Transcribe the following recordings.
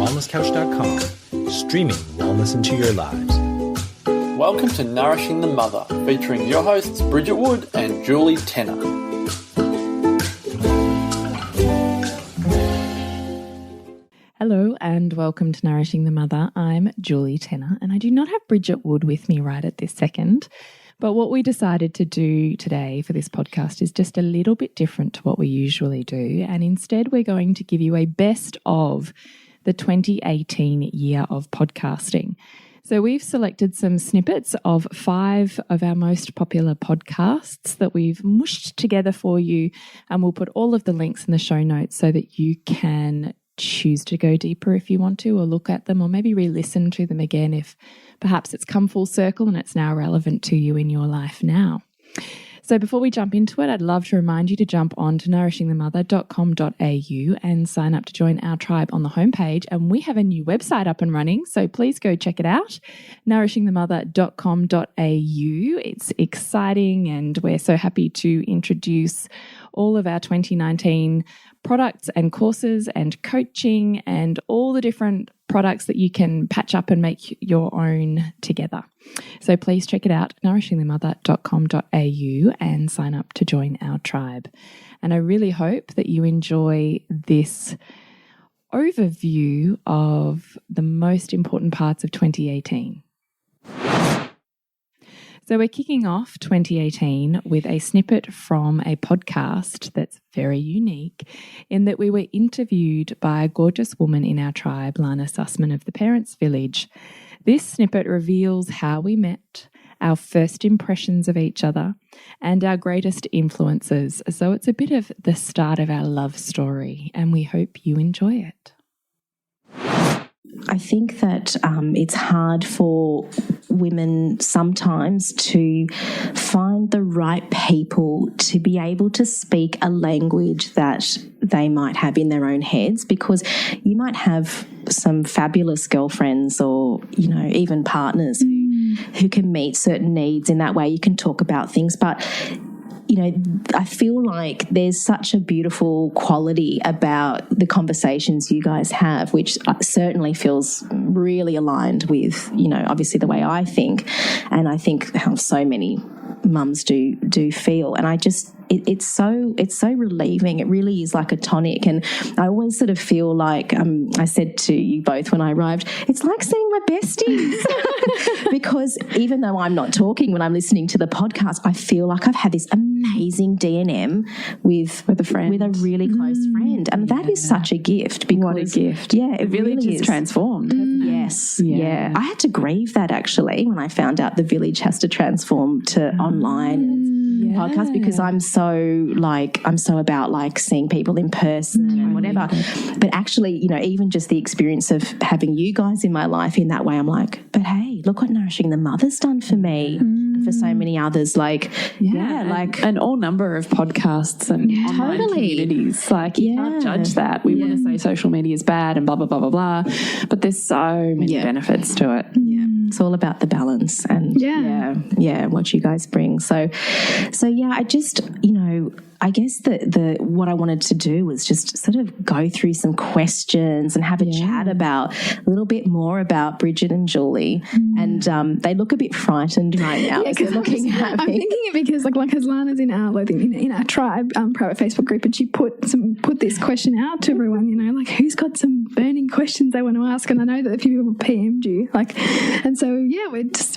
wellnesscouch.com, streaming wellness into your lives. Welcome to Nourishing the Mother, featuring your hosts Bridget Wood and Julie Tenner. Hello and welcome to Nourishing the Mother. I'm Julie Tenner and I do not have Bridget Wood with me right at this second. But what we decided to do today for this podcast is just a little bit different to what we usually do. And instead, we're going to give you a best of the 2018 year of podcasting. So we've selected some snippets of 5 of our most popular podcasts that we've mushed together for you. And we'll put all of the links in the show notes so that you can choose to go deeper if you want to, or look at them, or maybe re-listen to them again if perhaps it's come full circle and it's now relevant to you in your life now. So before we jump into it, I'd love to remind you to jump on to nourishingthemother.com.au and sign up to join our tribe on the homepage. And we have a new website up and running, so please go check it out, nourishingthemother.com.au. It's exciting and we're so happy to introduce all of our 2019 products and courses and coaching and all the different products that you can patch up and make your own together. So please check it out, nourishingthemother.com.au, and sign up to join our tribe. And I really hope that you enjoy this overview of the most important parts of 2018. So we're kicking off 2018 with a snippet from a podcast that's very unique in that we were interviewed by a gorgeous woman in our tribe, Lana Sussman of the Parents Village. This snippet reveals how we met, our first impressions of each other, and our greatest influences. So it's a bit of the start of our love story, and we hope you enjoy it. I think that it's hard for women sometimes to find the right people to be able to speak a language that they might have in their own heads, because you might have some fabulous girlfriends or, you know, even partners who can meet certain needs in that way. You can talk about things, but you know, I feel like there's such a beautiful quality about the conversations you guys have, which certainly feels really aligned with, you know, obviously the way I think, and I think how so many mums do feel. And I just, it's so relieving. It really is like a tonic. And I always sort of feel like, I said to you both when I arrived, it's like seeing my besties. Because even though I'm not talking when I'm listening to the podcast, I feel like I've had this amazing D&M with a friend, with a really close friend. And that is such a gift. Because, what a gift. Yeah, it really village is transformed. Yes. Yeah. I had to grieve that actually when I found out the village has to transform to online podcast, because I'm so about like seeing people in person and whatever. But actually, you know, even just the experience of having you guys in my life in that way, I'm like, but hey, look what Nourishing the Mother's done for me and for so many others. Like, like an all number of podcasts and online communities. Like you can't judge that. We want to say social media is bad and blah, blah, blah, blah, blah. But there's so many benefits to it. Yeah. It's all about the balance and what you guys bring. So yeah, I just, you know, I guess the what I wanted to do was just sort of go through some questions and have a chat about a little bit more about Bridget and Julie. And they look a bit frightened right now. I'm thinking it because like Lana's in our tribe private Facebook group, and she put this question out to everyone, you know, like who's got some burning questions they want to ask. And I know that a few people PM'd you, like, and so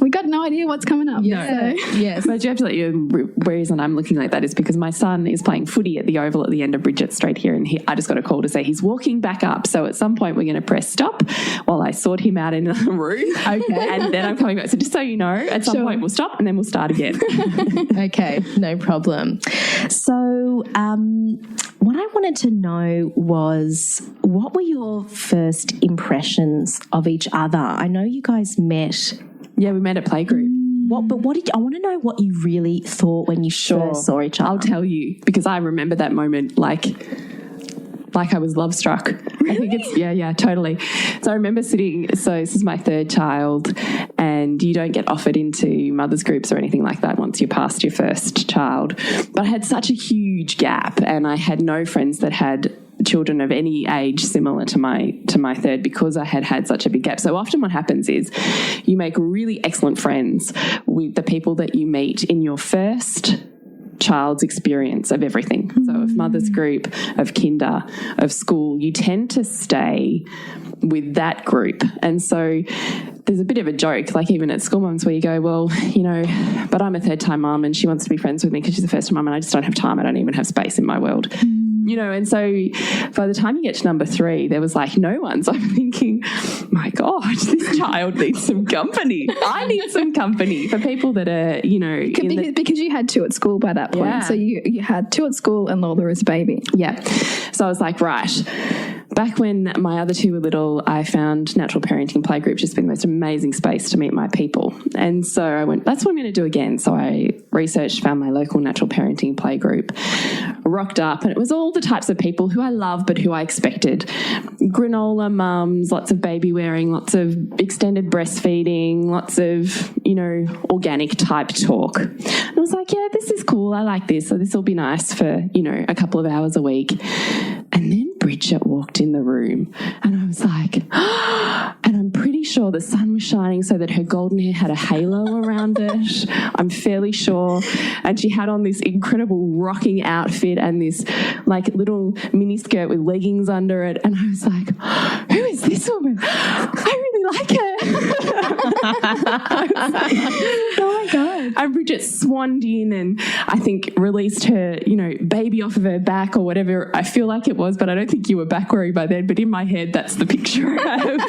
we got no idea what's coming up. Yes, but you have to let you. The reason I'm looking like that is because my son is playing footy at the Oval at the end of Bridget Street here, and I just got a call to say he's walking back up. So at some point we're going to press stop while I sort him out in the room. Okay, and then I'm coming back. So just so you know, at some point we'll stop and then we'll start again. Okay, no problem. So what I wanted to know was, what were your first impressions of each other? I know you guys met. Yeah, we met at playgroup. I want to know what you really thought when you first saw each other. I'll tell you, because I remember that moment like I was love struck. Really? I think it's, totally. So I remember sitting, so this is my third child, and you don't get offered into mothers groups or anything like that once you're past your first child. But I had such a huge gap, and I had no friends that had children of any age similar to my third, because I had such a big gap. So often what happens is you make really excellent friends with the people that you meet in your first child's experience of everything. So of mother's group, of kinder, of school, you tend to stay with that group. And so there's a bit of a joke, like even at school mums, where you go, well, you know, but I'm a third-time mum and she wants to be friends with me because she's a first-time mum and I just don't have time. I don't even have space in my world. You know, and so by the time you get to number 3, there was like no one. So I'm thinking, my gosh, this child needs some company. I need some company for people that are, you know. Because you had 2 at school by that point. Yeah. So you had 2 at school and Lola as a baby. Yeah. So I was like, right. Back when my other 2 were little, I found natural parenting playgroup just been the most amazing space to meet my people. And so I went, that's what I'm going to do again. So I researched, found my local natural parenting playgroup, rocked up, and it was all the types of people who I love but who I expected. Granola mums, lots of baby wearing, lots of extended breastfeeding, lots of, you know, organic type talk. And I was like, yeah, this is cool. I like this. So this will be nice for, you know, a couple of hours a week. And then Bridget walked in the room and I was like, and I'm pretty sure the sun was shining so that her golden hair had a halo around it. I'm fairly sure. And she had on this incredible rocking outfit and this like little mini skirt with leggings under it. And I was like, who is this woman? I really like her. Oh my God. And Bridget swanned in and I think released her, you know, baby off of her back or whatever I feel like it was, but I don't think you were back worried by then, but in my head that's the picture I have.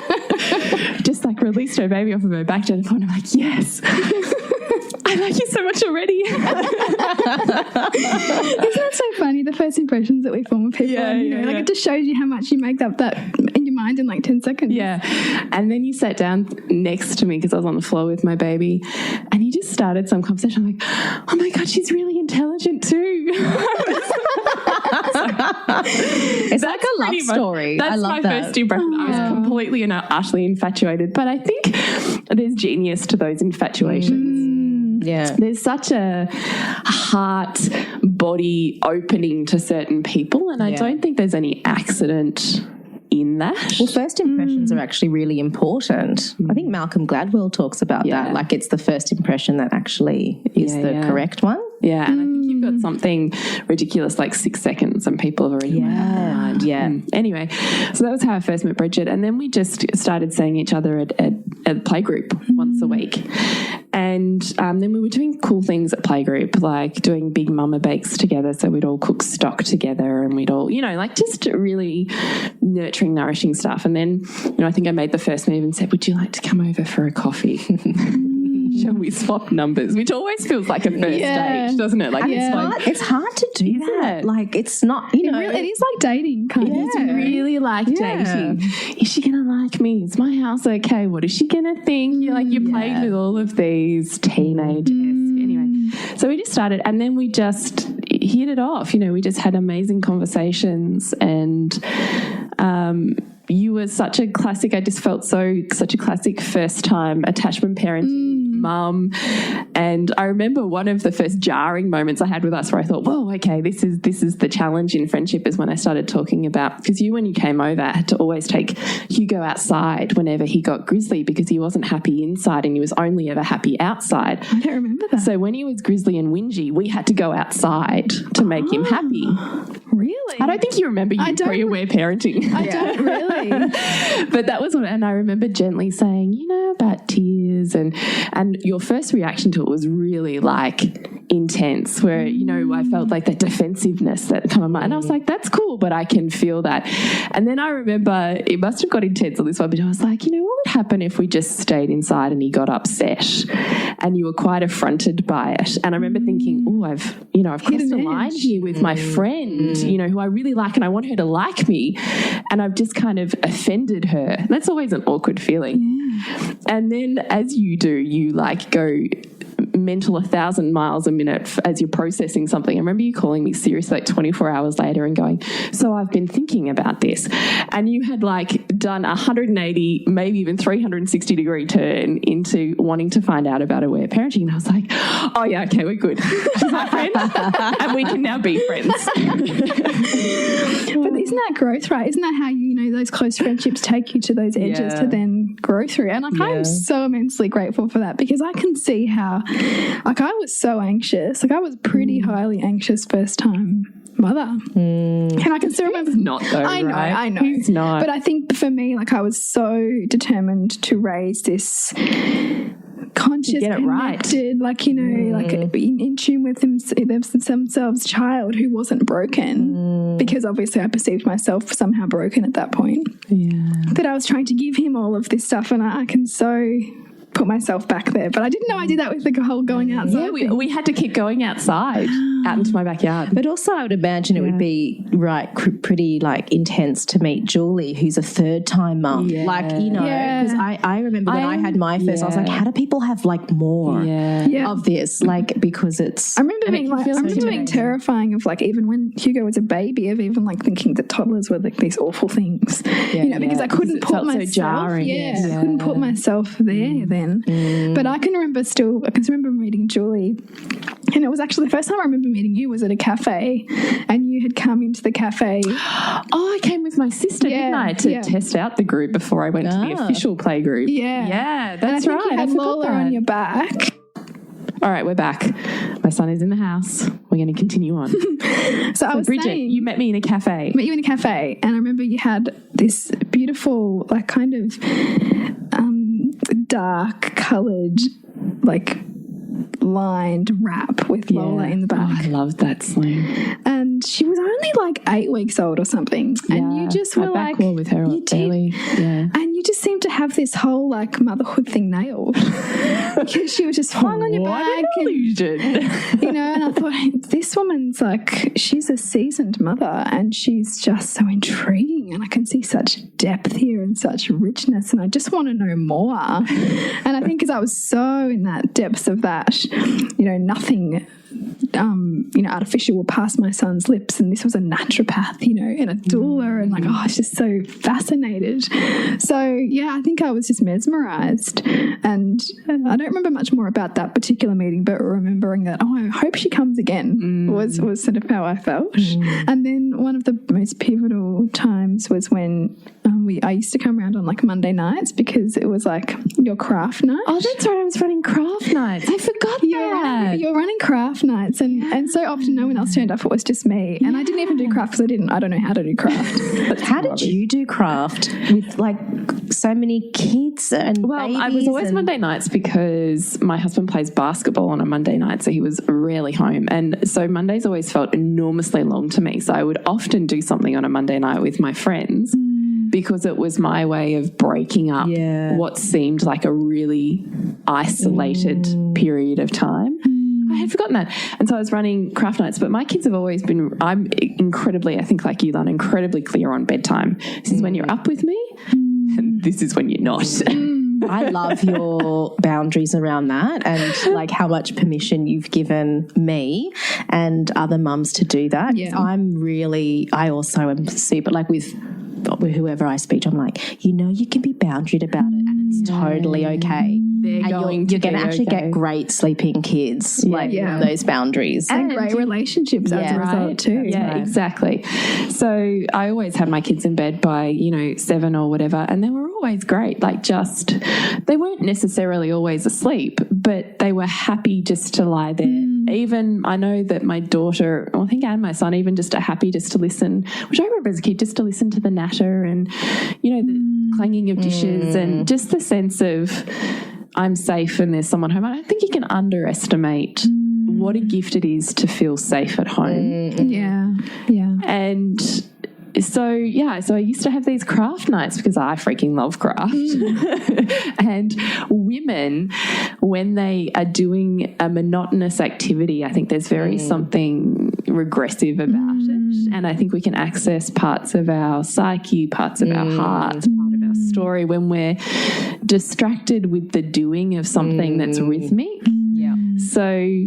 Just like released her baby off of her back to the point. I'm like, yes. I like you so much already. Isn't that so funny? The first impressions that we form of people. Like it just shows you how much you make up that in your mind in like 10 seconds. Yeah. And then you sat down next to me because I was on the floor with my baby and you just started some conversation. I'm like, oh my God, she's really intelligent too. It's like a love story. That's I love my that. first impression. I was completely and utterly infatuated. But I think there's genius to those infatuations. Yeah. There's such a heart body opening to certain people, and I don't think there's any accident in that. Well, first impressions are actually really important. I think Malcolm Gladwell talks about that. Like it's the first impression that actually is the correct one. Yeah, and I think you've got something ridiculous like 6 seconds and people have already went, Anyway, so that was how I first met Bridget, and then we just started seeing each other at playgroup once a week. And then we were doing cool things at playgroup, like doing big mama bakes together. So we'd all cook stock together and we'd all, you know, like just really nurturing, nourishing stuff. And then, you know, I think I made the first move and said, would you like to come over for a coffee? Shall we swap numbers? Which always feels like a first date, doesn't it? Like it's hard to do that. Like it's not, you know. It is like dating kind of. It's really like dating. Is she going to like me? Is my house okay? What is she going to think? You're like, you played with all of these teenage-esque. Anyway, so we just started and then we just hit it off. You know, we just had amazing conversations and you were such a classic. I just felt such a classic first-time attachment parenting mum. And I remember one of the first jarring moments I had with us where I thought, whoa, okay, this is the challenge in friendship is when I started talking about, because when you came over, had to always take Hugo outside whenever he got grizzly because he wasn't happy inside and he was only ever happy outside. I don't remember that. So when he was grizzly and whingy, we had to go outside to make him happy. Really? I don't think you remember pre-aware parenting. I don't really. But that was and I remember gently saying, you know, about tears and your first reaction to it was really like intense where, you know, I felt like that defensiveness that come on my, and I was like, that's cool, but I can feel that. And then I remember it must have got intense on this one, but I was like, you know, what would happen if we just stayed inside and he got upset and you were quite affronted by it? And I remember thinking, oh, I've crossed a line here with my friend, you know, who I really like and I want her to like me, and I've just kind of offended her. That's always an awkward feeling. And then as you do, you like go mental 1,000 miles a minute as you're processing something. I remember you calling me seriously like 24 hours later and going, so I've been thinking about this. And you had like done 180, maybe even 360 degree turn into wanting to find out about aware parenting. And I was like, oh yeah, okay, we're good. She's my friend and we can now be friends. But isn't that growth, right? Isn't that how those close friendships take you to those edges to then grow through? And I'm so immensely grateful for that, because I can see how, like, I was so anxious. Like, I was pretty highly anxious first time mother. And I can still remember. Not though, I know, right? I know. Who's not? But I think for me, like, I was so determined to raise this conscious, get it connected, like, like in tune with themselves child who wasn't broken, because obviously I perceived myself somehow broken at that point. Yeah. But I was trying to give him all of this stuff, and I can so put myself back there. But I didn't know I did that with the whole going outside. Yeah, we had to keep going outside, out into my backyard. But also I would imagine it would be pretty like intense to meet Julie, who's a third time mum. Yeah. Like, because I remember when I had my first, I was like, how do people have like more of this? Like, because it's... I remember being terrifying of, like, even when Hugo was a baby, of even like thinking that toddlers were like these awful things, because I couldn't put myself... so jarring. I couldn't put myself there then. But I can remember meeting Julie, and it was actually the first time I remember meeting you was at a cafe, and you had come into the cafe. Oh, I came with my sister, didn't I, to test out the group before I went to the official play group. Yeah, that's and I right. think you had Lola on your back. All right, we're back. My son is in the house. We're going to continue on. So I was Bridget, saying, you met me in a cafe. Met you in a cafe, and I remember you had this beautiful, like, kind of dark coloured, like, lined wrap with Lola in the back. Oh, I loved that sling. And she was only like 8 weeks old or something. And you just were like, back wall with her early. Yeah. And you just seemed to have this whole like motherhood thing nailed. Because she was just flung on your back. And I thought, this woman's like, she's a seasoned mother and she's just so intriguing, and I can see such depth here and such richness, and I just want to know more. And I think because I was so in that depths of that, nothing artificial will pass my son's lips, and this was a naturopath, and a doula, and like, I was just so fascinated. So yeah, I think I was just mesmerized, and I don't remember much more about that particular meeting, but remembering that, I hope she comes again was sort of how I felt. And then one of the most pivotal times was when I used to come around on like Monday nights, because it was like your craft night. Oh, that's right, I was running craft nights. I forgot that. You're running craft nights, and so often no one else turned up, it was just me. And I didn't even do craft because I don't know how to do craft. But how did you do craft with like so many kids and babies? I was always Monday nights because my husband plays basketball on a Monday night, so he was rarely home. And so Mondays always felt enormously long to me. So I would often do something on a Monday night with my friends, because it was my way of breaking up what seemed like a really isolated period of time. I had forgotten that. And so I was running craft nights, but my kids have always been, I'm incredibly, I think like you, Lana, incredibly clear on bedtime. This is when you're up with me, and this is when you're not. I love your boundaries around that, and like how much permission you've given me and other mums to do that. Yeah. I also am super, like with whoever I speak to, I'm like, you can be boundaried about it, and it's totally okay. You're going to actually get great sleeping kids, those boundaries. And great relationships as a result too. Yeah, exactly. So I always had my kids in bed by, 7 or whatever, and they were always great. Like, just, they weren't necessarily always asleep, but they were happy just to lie there. Even I know that my daughter, I think, and my son, even just are happy just to listen, which I remember as a kid, just to listen to the natter and, the clanging of dishes and just the sense of I'm safe and there's someone home. I don't think you can underestimate what a gift it is to feel safe at home. Yeah. And so I used to have these craft nights because I freaking love craft. And women, when they are doing a monotonous activity, I think there's very something regressive about it. And I think we can access parts of our psyche, parts of our hearts, part of our story when we're distracted with the doing of something that's rhythmic. So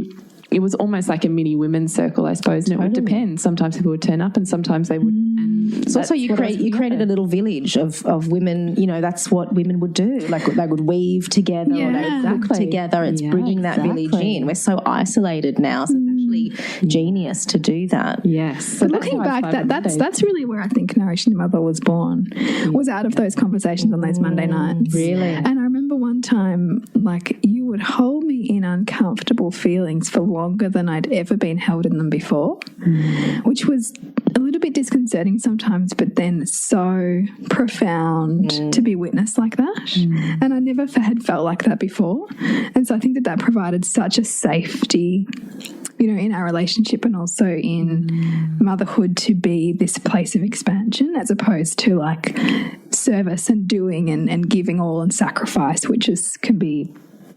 it was almost like a mini women's circle, I suppose, and it would depend. Sometimes people would turn up and sometimes they wouldn't. And so also you created a little village of women, that's what women would do. Like they would weave together or they would cook together. It's bringing that village in. We're so isolated now, so it's actually genius to do that. Yes. So looking back, that's really where I think Nourishing the Mother was born, was out of those conversations on those Monday nights. Really? And I remember one time, like, you would hold me in uncomfortable feelings for longer than I'd ever been held in them before, which was a little bit disconcerting sometimes, but then so profound to be witnessed like that. And I never had felt like that before. And so I think that provided such a safety, in our relationship and also in motherhood, to be this place of expansion as opposed to like service and doing and giving all and sacrifice, which can be,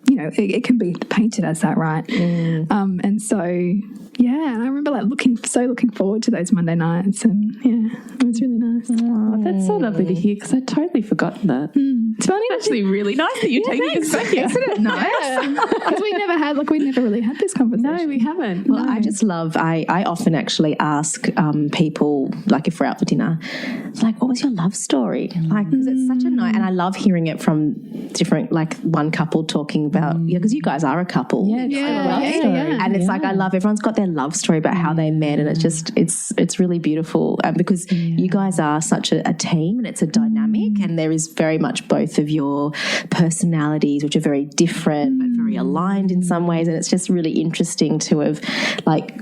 it can be painted as that, right? And so, and I remember looking forward to those Monday nights, and it was really nice. Oh, that's so lovely to hear, because I'd totally forgotten that. It's funny. It's actually really nice that you're taking us back here. Isn't it nice? Because we never really had this conversation. No, we haven't. Well, I just love, I often actually ask people, like if we're out for dinner, it's like, what was your love story? Like, because it's such a nice, and I love hearing it from different, like one couple talking about, because you guys are a couple. And it's like, I love, everyone's got their love story about how they met, and it's just, it's really beautiful because you guys are such a team, and it's a dynamic, and there is very much both of your personalities, which are very different but very aligned in some ways, and it's just really interesting to have, like,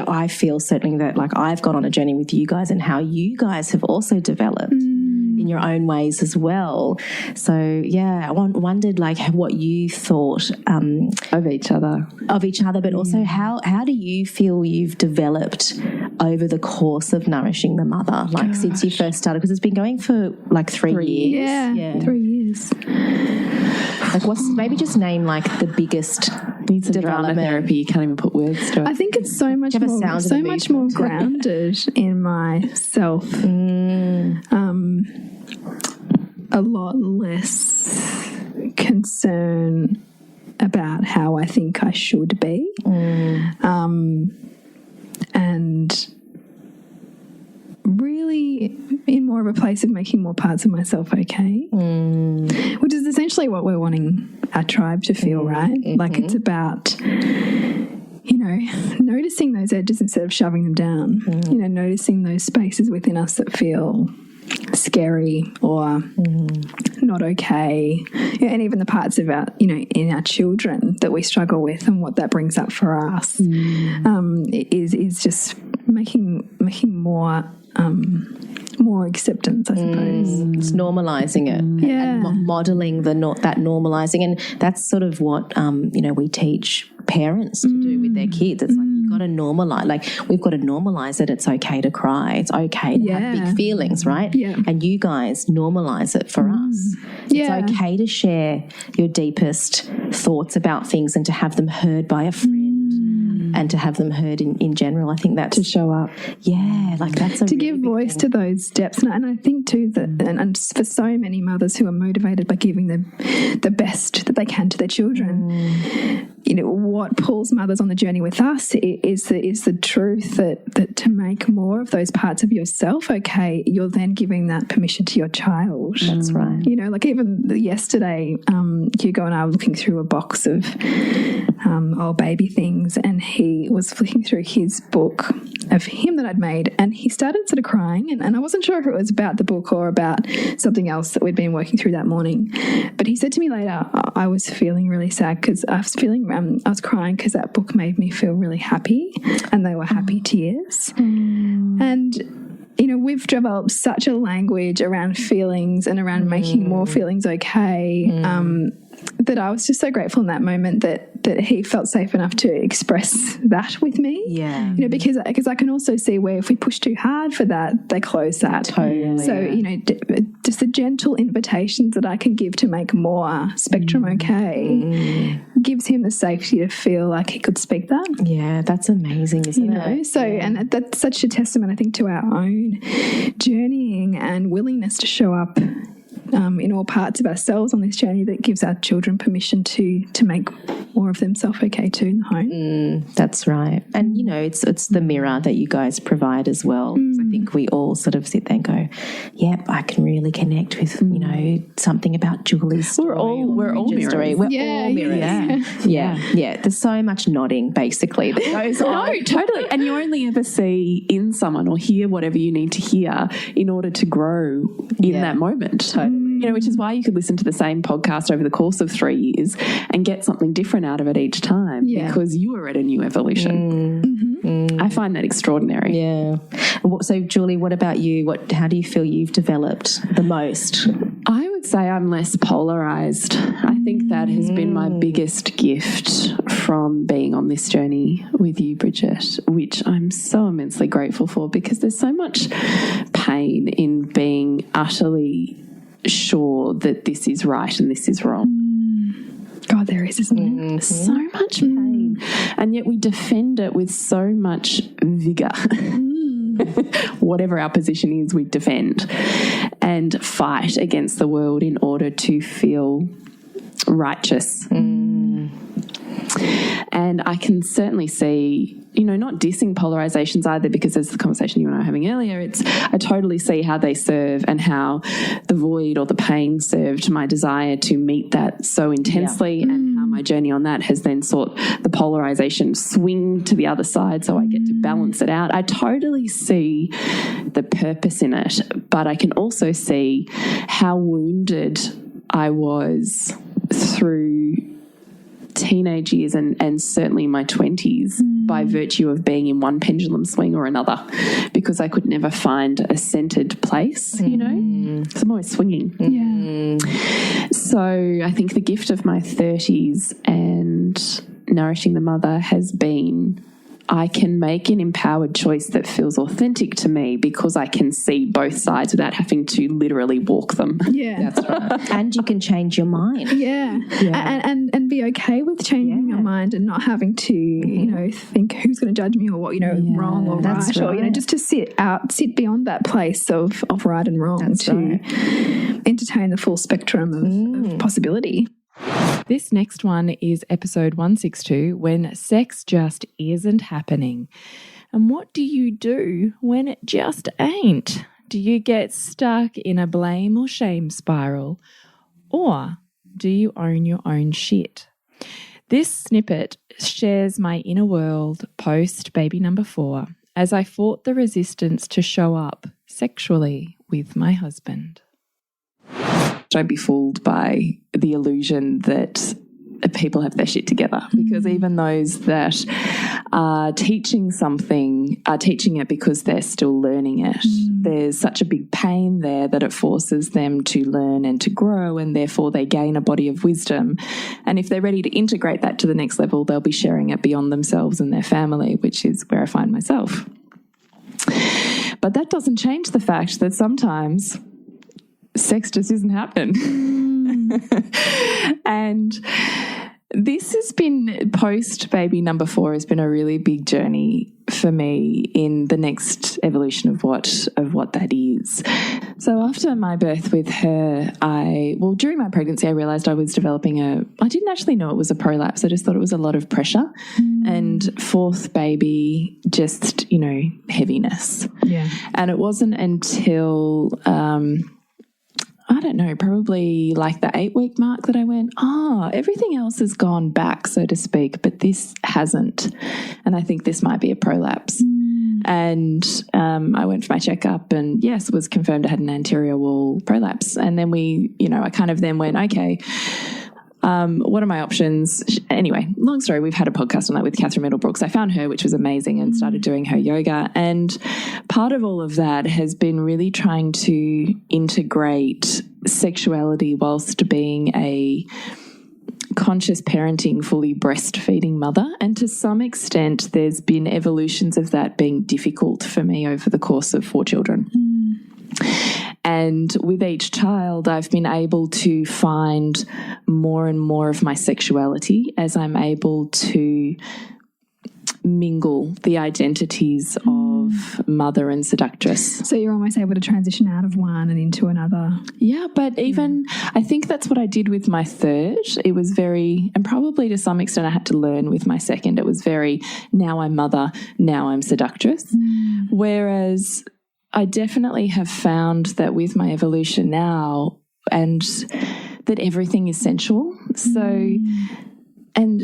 I feel certainly that like I've gone on a journey with you guys and how you guys have also developed in your own ways as well. So I wondered like what you thought of each other, but also how do you feel you've developed over the course of Nourishing the Mother, like since you first started, because it's been going for like 3 years. 3 years. Like maybe just name like the biggest drama therapy. You can't even put words to it. I think it's so much more grounded in myself. A lot less concern about how I think I should be, and really in more of a place of making more parts of myself okay, which is essentially what we're wanting our tribe to feel, right? Like it's about, noticing those edges instead of shoving them down, noticing those spaces within us that feel scary or not okay, and even the parts of our, in our children that we struggle with, and what that brings up for us is just making more acceptance, I suppose. It's normalizing it, and modeling that normalizing, and that's sort of what we teach parents to do with their kids. It's like you've got to normalize, like we've got to normalize it. It's okay to cry. It's okay to have big feelings, right? And you guys normalize it for us. It's okay to share your deepest thoughts about things and to have them heard by a friend. And to have them heard in general. I think that's to show up. Like that's to give voice to those depths. And I think too that, and for so many mothers who are motivated by giving the best that they can to their children, what pulls mothers on the journey with us is the truth that to make more of those parts of yourself okay, you're then giving that permission to your child. That's right. Like even yesterday, Hugo and I were looking through a box of old baby things, and he was flicking through his book of him that I'd made, and he started sort of crying, and I wasn't sure if it was about the book or about something else that we'd been working through that morning. But he said to me later, I was feeling really sad because I was crying because that book made me feel really happy, and they were happy tears. And we've developed such a language around feelings and around making more feelings okay, that I was just so grateful in that moment that he felt safe enough to express that with me. Because I can also see where if we push too hard for that, they close that. Totally. So, just the gentle invitations that I can give to make more spectrum okay gives him the safety to feel like he could speak that. Yeah, that's amazing, isn't it? So, and that's such a testament, I think, to our own journeying and willingness to show up in all parts of ourselves on this journey that gives our children permission to make more of themselves okay too in the home. That's right. And, you know, it's the mirror that you guys provide as well. So I think we all sort of sit there and go, yep, I can really connect with, you know, something about Julie's story. We're all mirrors. We're all mirrors. Yeah. There's so much nodding, basically, that goes on. No, totally. And you only ever see in someone or hear whatever you need to hear in order to grow in that moment. Totally. You know, which is why you could listen to the same podcast over the course of 3 years and get something different out of it each time because you are at a new evolution. I find that extraordinary. Yeah. So, Julie, what about you? How do you feel you've developed the most? I would say I'm less polarised. I think that has been my biggest gift from being on this journey with you, Bridget, which I'm so immensely grateful for because there's so much pain in being utterly sure that this is right and this is wrong. God, there is, isn't there? So much pain. And yet we defend it with so much vigour. Whatever our position is, we defend and fight against the world in order to feel righteous. And I can certainly see, you know, not dissing polarizations either, because as the conversation you and I were having earlier, I totally see how they serve and how the void or the pain served my desire to meet that so intensely and how my journey on that has then sought the polarization swing to the other side so I get to balance it out. I totally see the purpose in it, but I can also see how wounded I was through teenage years and certainly my 20s by virtue of being in one pendulum swing or another, because I could never find a centered place, you know. So I'm always swinging. So I think the gift of my 30s and nourishing the mother has been I can make an empowered choice that feels authentic to me because I can see both sides without having to literally walk them. Yeah. That's right. And you can change your mind. And be okay with changing your mind and not having to, you know, think who's going to judge me or what, you know, wrong or right, or, you know, just to sit beyond that place of right and wrong entertain the full spectrum of possibility. This next one is episode 162, when sex just isn't happening. And what do you do when it just ain't? Do you get stuck in a blame or shame spiral? Or do you own your own shit? This snippet shares my inner world post baby number 4 as I fought the resistance to show up sexually with my husband. Don't be fooled by the illusion that people have their shit together, because even those that are teaching something are teaching it because they're still learning it. There's such a big pain there that it forces them to learn and to grow, and therefore they gain a body of wisdom. And if they're ready to integrate that to the next level, they'll be sharing it beyond themselves and their family, which is where I find myself. But that doesn't change the fact that sometimes sex just isn't happening. And this has been, post baby number 4 has been a really big journey for me in the next evolution of what that is. So after my birth with her, during my pregnancy, I realised I was developing I didn't actually know it was a prolapse. I just thought it was a lot of pressure. And 4th baby, just, you know, heaviness. Yeah. And it wasn't until I don't know, probably like the 8-week mark that I went, everything else has gone back, so to speak, but this hasn't. And I think this might be a prolapse. And I went for my checkup and, yes, it was confirmed I had an anterior wall prolapse. And then I kind of then went, okay, what are my options? Anyway, long story, we've had a podcast on that with Catherine Middlebrooks. I found her, which was amazing, and started doing her yoga. And part of all of that has been really trying to integrate sexuality whilst being a conscious parenting, fully breastfeeding mother. And to some extent, there's been evolutions of that being difficult for me over the course of 4 children. And with each child, I've been able to find more and more of my sexuality as I'm able to mingle the identities of of mother and seductress. So you're almost able to transition out of one and into another. Yeah, but even I think that's what I did with my third. It was very, and probably to some extent I had to learn with my second. It was very, now I'm mother, now I'm seductress. Whereas I definitely have found that with my evolution now, and that everything is sensual. So, and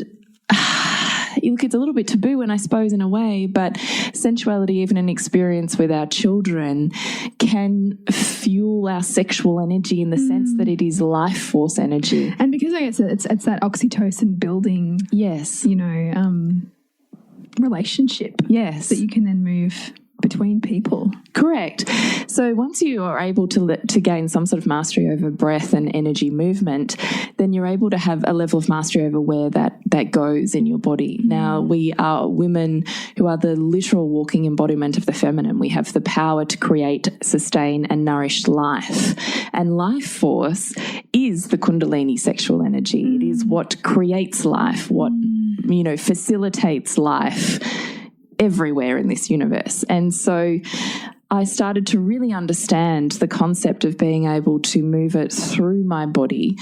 look, it's a little bit taboo, and I suppose in a way, but sensuality, even an experience with our children, can fuel our sexual energy in the sense that it is life force energy. And because I guess it's that oxytocin building, yes, relationship, yes, that you can then move between people. Correct. So once you are able to gain some sort of mastery over breath and energy movement, then you're able to have a level of mastery over where that goes in your body. Now, we are women who are the literal walking embodiment of the feminine. We have the power to create, sustain and nourish life. And life force is the Kundalini sexual energy. It is what creates life, what, facilitates life everywhere in this universe. And so I started to really understand the concept of being able to move it through my body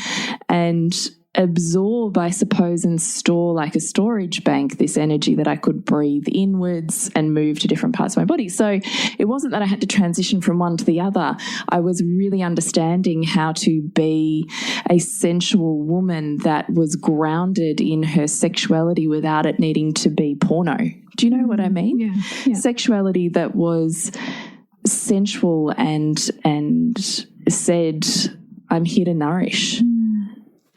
and absorb, I suppose, and store like a storage bank this energy that I could breathe inwards and move to different parts of my body. So it wasn't that I had to transition from one to the other. I was really understanding how to be a sensual woman that was grounded in her sexuality without it needing to be porno. Do you know what I mean? Yeah. Sexuality that was sensual and said, I'm here to nourish.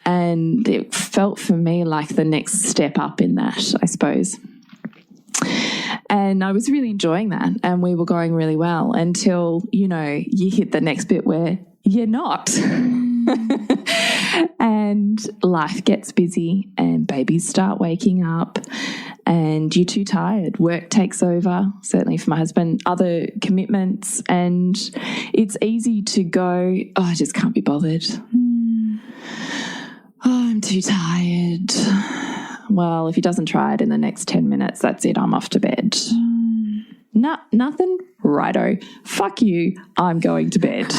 And it felt for me like the next step up in that, I suppose. And I was really enjoying that, and we were going really well until, you hit the next bit where you're not. And life gets busy and babies start waking up and you're too tired. Work takes over, certainly for my husband, other commitments, and it's easy to go, I just can't be bothered. I'm too tired. Well, if he doesn't try it in the next 10 minutes, that's it. I'm off to bed. Nothing. Righto. Fuck you. I'm going to bed.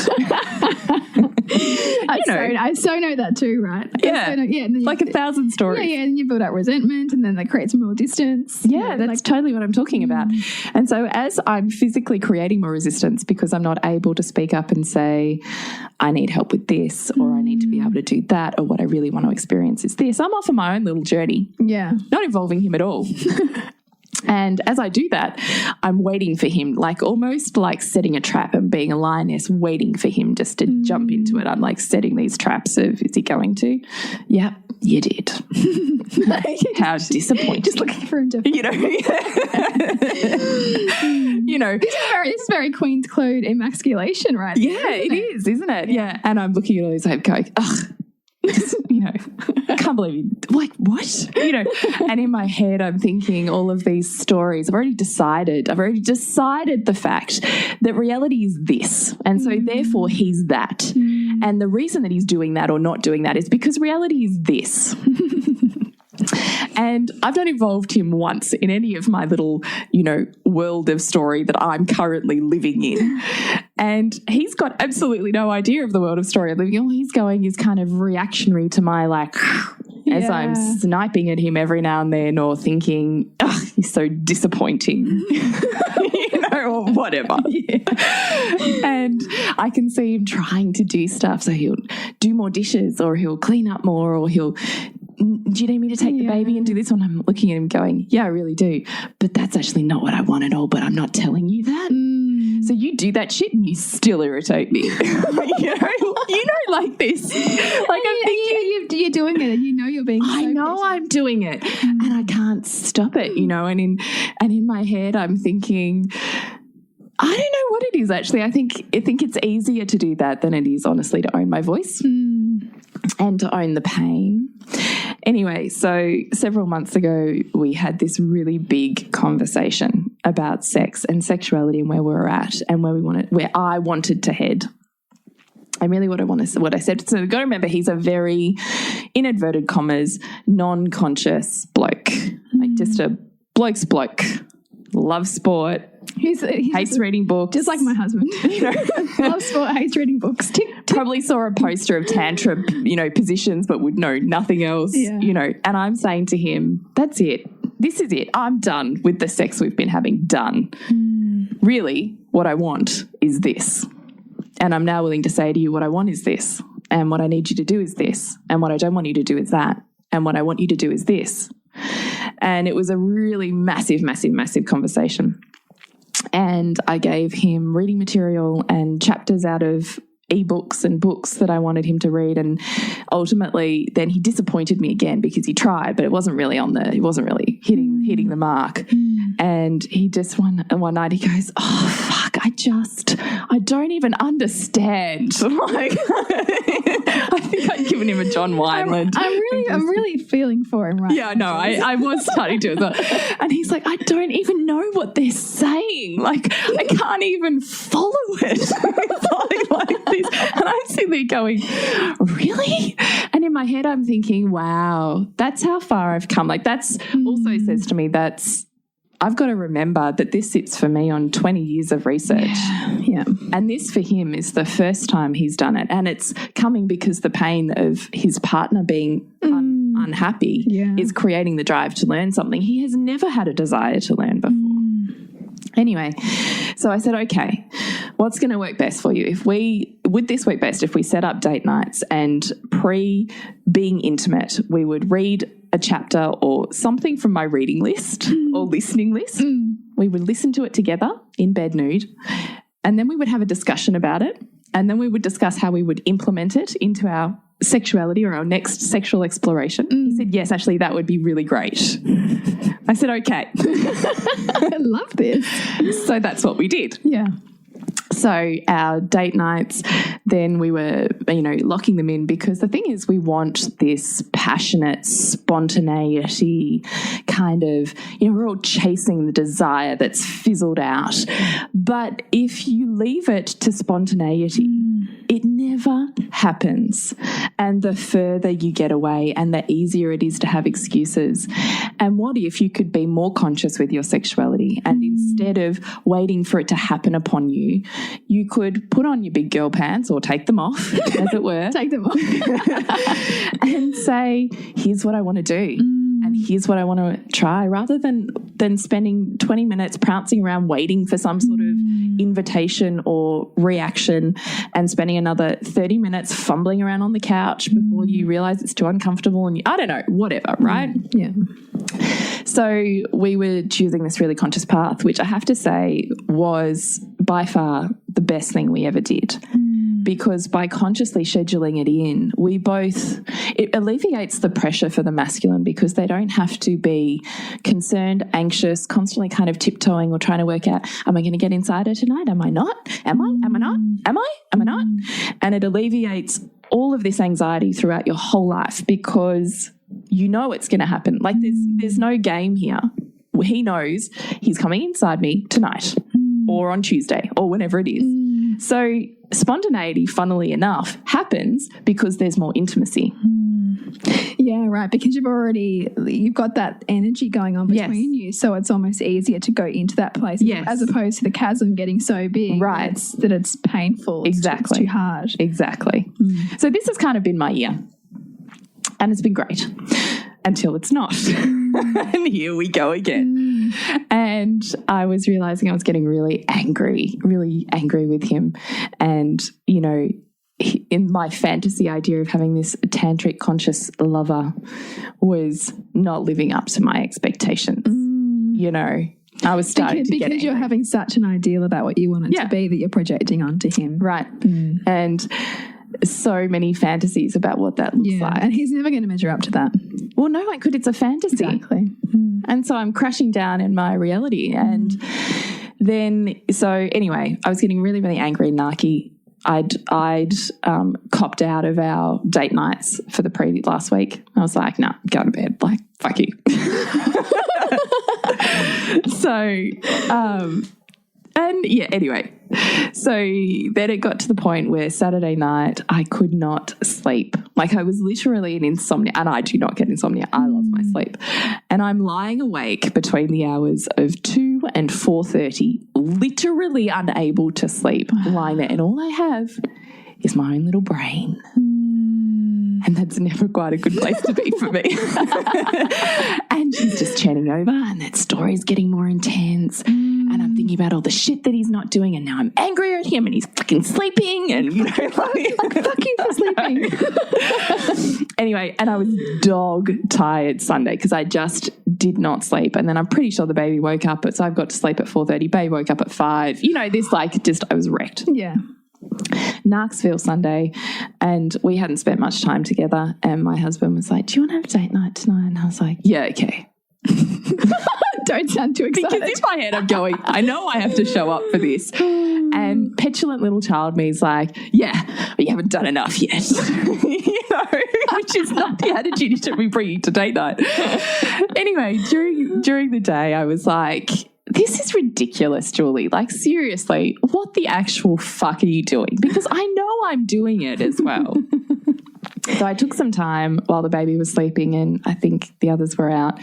I so know that too, right? Yeah. Like 1,000 stories. Yeah, and you build up resentment and then that creates more distance. Yeah, that's totally what I'm talking about. And so as I'm physically creating more resistance because I'm not able to speak up and say, I need help with this, or I need to be able to do that, or what I really want to experience is this, I'm off on my own little journey. Yeah. Not involving him at all. And as I do that, I'm waiting for him, like almost like setting a trap and being a lioness, waiting for him just to jump into it. I'm like setting these traps of, is he going to? Yeah, you did. How disappointing. Just looking for him to... This is very Queen's Code emasculation, right? Yeah, it is, isn't it? Yeah. And I'm looking at all these going, ugh. I can't believe you, like, what? And in my head I'm thinking all of these stories. I've already decided the fact that reality is this, and so therefore he's that. And the reason that he's doing that or not doing that is because reality is this. And I've not involved him once in any of my little, world of story that I'm currently living in. And he's got absolutely no idea of the world of story I'm living in. All he's going is kind of reactionary to my as I'm sniping at him every now and then, or thinking, he's so disappointing. Or whatever. Yeah. And I can see him trying to do stuff. So he'll do more dishes, or he'll clean up more, or he'll, do you need me to take the baby and do this one? I'm looking at him going, yeah, I really do. But that's actually not what I want at all, but I'm not telling you that. So you do that shit and you still irritate me. Like this. Like I'm thinking. You're doing it and you're being so patient. I'm doing it and I can't stop it, and in my head I'm thinking, I don't know what it is actually. I think it's easier to do that than it is honestly to own my voice and to own the pain. Anyway, so several months ago we had this really big conversation about sex and sexuality and where we were at and where I wanted to head. And really what I said. So you've got to remember he's a very, in inverted commas, non-conscious bloke. Like just a bloke's bloke. loves sport, hates reading books. Just like my husband. Loves sport, hates reading books. Tick, tick. Probably saw a poster of tantra, positions, but would know nothing else, and I'm saying to him, that's it. This is it. I'm done with the sex we've been having. Done. Really, what I want is this. And I'm now willing to say to you, what I want is this. And what I need you to do is this. And what I don't want you to do is that. And what I want you to do is this. And it was a really massive, massive, massive conversation. And I gave him reading material and chapters out of ebooks and books that I wanted him to read, and ultimately then he disappointed me again because he tried, but it wasn't really hitting the mark. And he just one night he goes, oh fuck, I don't even understand. Like I think I'd given him a John Wineland. I'm really feeling for him right now. Yeah, no, I was starting to as well. And he's like, I don't even know what they're saying. Like I can't even follow it. like this. And I'm sitting there going, really? And in my head I'm thinking, wow, that's how far I've come. Like that's also says to me I've got to remember that this sits for me on 20 years of research. Yeah. And this for him is the first time he's done it. And it's coming because the pain of his partner being unhappy is creating the drive to learn something he has never had a desire to learn before. Anyway, so I said, okay, what's going to work best for you? Would this work best if we set up date nights and being intimate, we would read a chapter or something from my reading list or listening list. We would listen to it together in bed nude, and then we would have a discussion about it, and then we would discuss how we would implement it into our sexuality or our next sexual exploration. He said, yes, actually, that would be really great. I said, okay. I love this. So that's what we did. Yeah. So our date nights, then we were, locking them in, because the thing is we want this passionate spontaneity kind of, we're all chasing the desire that's fizzled out. But if you leave it to spontaneity, it never happens. And the further you get away and the easier it is to have excuses. And what if you could be more conscious with your sexuality, and instead of waiting for it to happen upon you, you could put on your big girl pants, or take them off, as it were. Take them off. And say, here's what I want to do. And here's what I want to try, rather than spending 20 minutes prancing around waiting for some sort of invitation or reaction, and spending another 30 minutes fumbling around on the couch before you realize it's too uncomfortable and I don't know, whatever, right? Yeah. So we were choosing this really conscious path, which I have to say was by far the best thing we ever did. Because by consciously scheduling it in, it alleviates the pressure for the masculine, because they don't have to be concerned, anxious, constantly kind of tiptoeing or trying to work out, am I going to get inside her tonight? Am I not? Am I? Am I not? Am I? Am I not? And it alleviates all of this anxiety throughout your whole life, because you know it's going to happen. Like there's no game here. He knows he's coming inside me tonight or on Tuesday or whenever it is. So spontaneity, funnily enough, happens because there's more intimacy. Yeah, right. Because you've got that energy going on between you, so it's almost easier to go into that place, as opposed to the chasm getting so big, right? That it's painful. Exactly, it's too hard. Exactly. So this has kind of been my year, and it's been great until it's not. And here we go again. And I was realizing I was getting really angry with him. And, in my fantasy idea of having this tantric conscious lover was not living up to my expectations. I was starting to get angry. Because you're having such an ideal about what you want it to be that you're projecting onto him. Right. And so many fantasies about what that looks like. And he's never going to measure up to that. Well, no one could. It's a fantasy. Exactly. And so I'm crashing down in my reality. And then, so anyway, I was getting really, really angry and narky. I'd copped out of our date nights for the last week. I was like, no, go to bed. Like, fuck you. Anyway. So then it got to the point where Saturday night I could not sleep. Like I was literally in insomnia, and I do not get insomnia. I love my sleep. And I'm lying awake between the hours of 2 2 and 4:30, literally unable to sleep, lying there. And all I have is my own little brain. And that's never quite a good place to be for me. And she's just chatting over, and that story's getting more intense. And I'm thinking about all the shit that he's not doing, and now I'm angry at him, and he's fucking sleeping, and you know, like fuck you for sleeping. Anyway, and I was dog tired Sunday because I just did not sleep, and then I'm pretty sure the baby woke up, so I've got to sleep at 4:30. Baby woke up at 5. You know, this like just I was wrecked. Yeah. Knoxville Sunday, and we hadn't spent much time together, and my husband was like, do you want to have a date night tonight? And I was like, yeah, okay. Don't sound too excited. Because in my head I'm going, I know I have to show up for this. And petulant little child me is like, yeah, but you haven't done enough yet. You know, which is not the attitude you should be bringing to date night. Anyway, during the day I was like, this is ridiculous, Julie. Like, seriously, what the actual fuck are you doing? Because I know I'm doing it as well. So I took some time while the baby was sleeping and I think the others were out,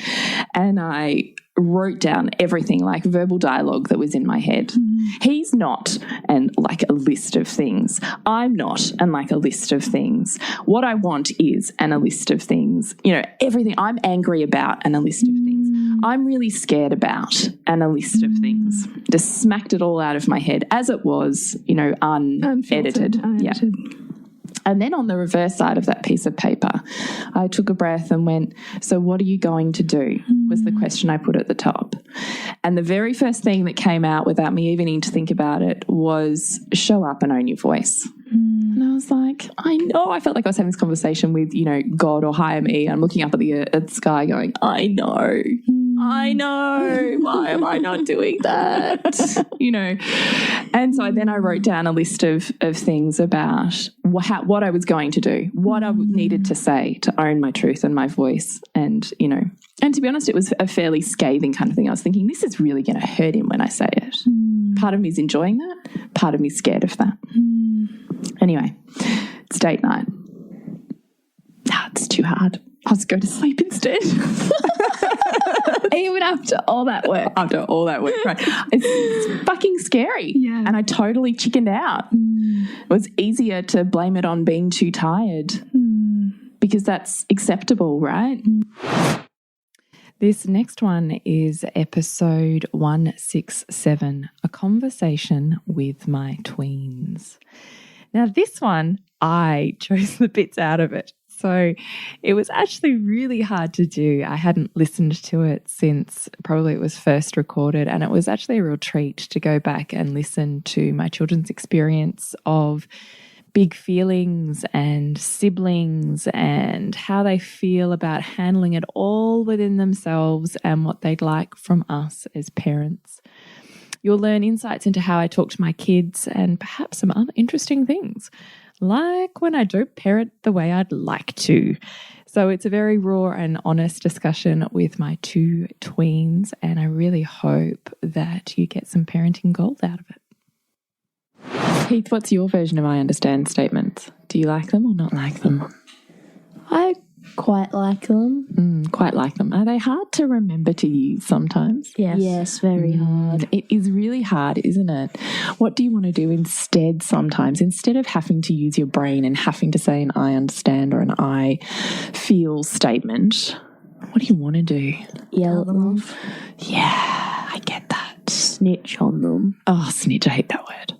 and I wrote down everything, like verbal dialogue that was in my head. He's not, and like a list of things. I'm not, and like a list of things. What I want is, and a list of things. You know, everything I'm angry about, and a list of things. I'm really scared about, and a list of things. Just smacked it all out of my head as it was, you know, unedited. Yeah. And then on the reverse side of that piece of paper, I took a breath and went, so what are you going to do? Was the question I put at the top. And the very first thing that came out without me even needing to think about it was show up and own your voice. And I was like, I know. I felt like I was having this conversation with, you know, God or higher me. I'm looking up at the sky going, I know. Why am I not doing that? You know. And so then I wrote down a list of things about what I was going to do, what I needed to say to own my truth and my voice. And, you know, and to be honest, it was a fairly scathing kind of thing. I was thinking, this is really going to hurt him when I say it. Part of me is enjoying that. Part of me is scared of that. Anyway, it's date night. It's too hard. I'll just go to sleep instead. Even after all that work. After all that work, right. It's fucking scary. Yeah. And I totally chickened out. It was easier to blame it on being too tired because that's acceptable, right? This next one is episode 167, a conversation with my tweens. Now, this one, I chose the bits out of it. So it was actually really hard to do. I hadn't listened to it since probably it was first recorded, and it was actually a real treat to go back and listen to my children's experience of big feelings and siblings and how they feel about handling it all within themselves and what they'd like from us as parents. You'll learn insights into how I talk to my kids and perhaps some other interesting things, like when I don't parent the way I'd like to. So it's a very raw and honest discussion with my 2 tweens, and I really hope that you get some parenting gold out of it. Heath, what's your version of I understand statements? Do you like them or not like them? I quite like them. Quite like them. Are they hard to remember to use sometimes? Yes. Yes, very hard. It is really hard, isn't it? What do you want to do instead sometimes? Instead of having to use your brain and having to say an I understand or an I feel statement, what do you want to do? Yell at them. Yeah, I get that. Snitch on them. Oh, snitch. I hate that word.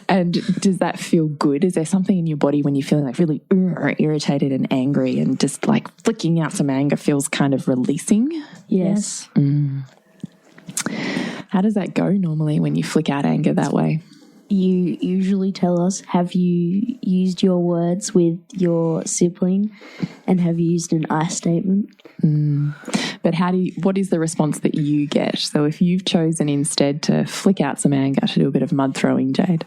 And does that feel good? Is there something in your body when you're feeling like really irritated and angry and just like flicking out some anger feels kind of releasing? Yes. How does that go normally when you flick out anger that way? You usually tell us, have you used your words with your sibling and have you used an I statement? But what is the response that you get? So if you've chosen instead to flick out some anger, to do a bit of mud throwing, Jade,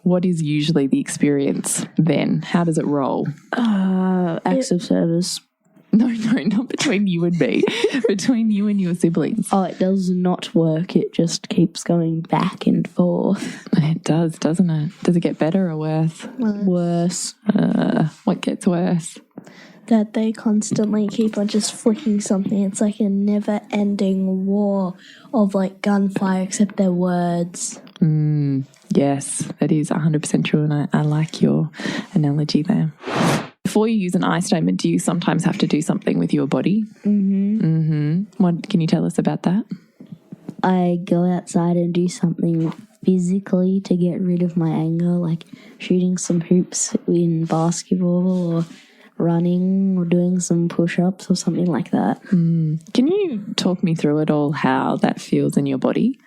what is usually the experience then? How does it roll? Acts of service. No, not between you and me. Between you and your siblings. Oh, it does not work. It just keeps going back and forth. It does, doesn't it? Does it get better or worse? Worse. What gets worse? that they constantly keep on just flicking something. It's like a never-ending war of like gunfire, except their words. Yes, that is 100% true, and I like your analogy there. Before you use an I statement, do you sometimes have to do something with your body? What can you tell us about that? I go outside and do something physically to get rid of my anger, like shooting some hoops in basketball or running or doing some push-ups or something like that. Can you talk me through it all, how that feels in your body?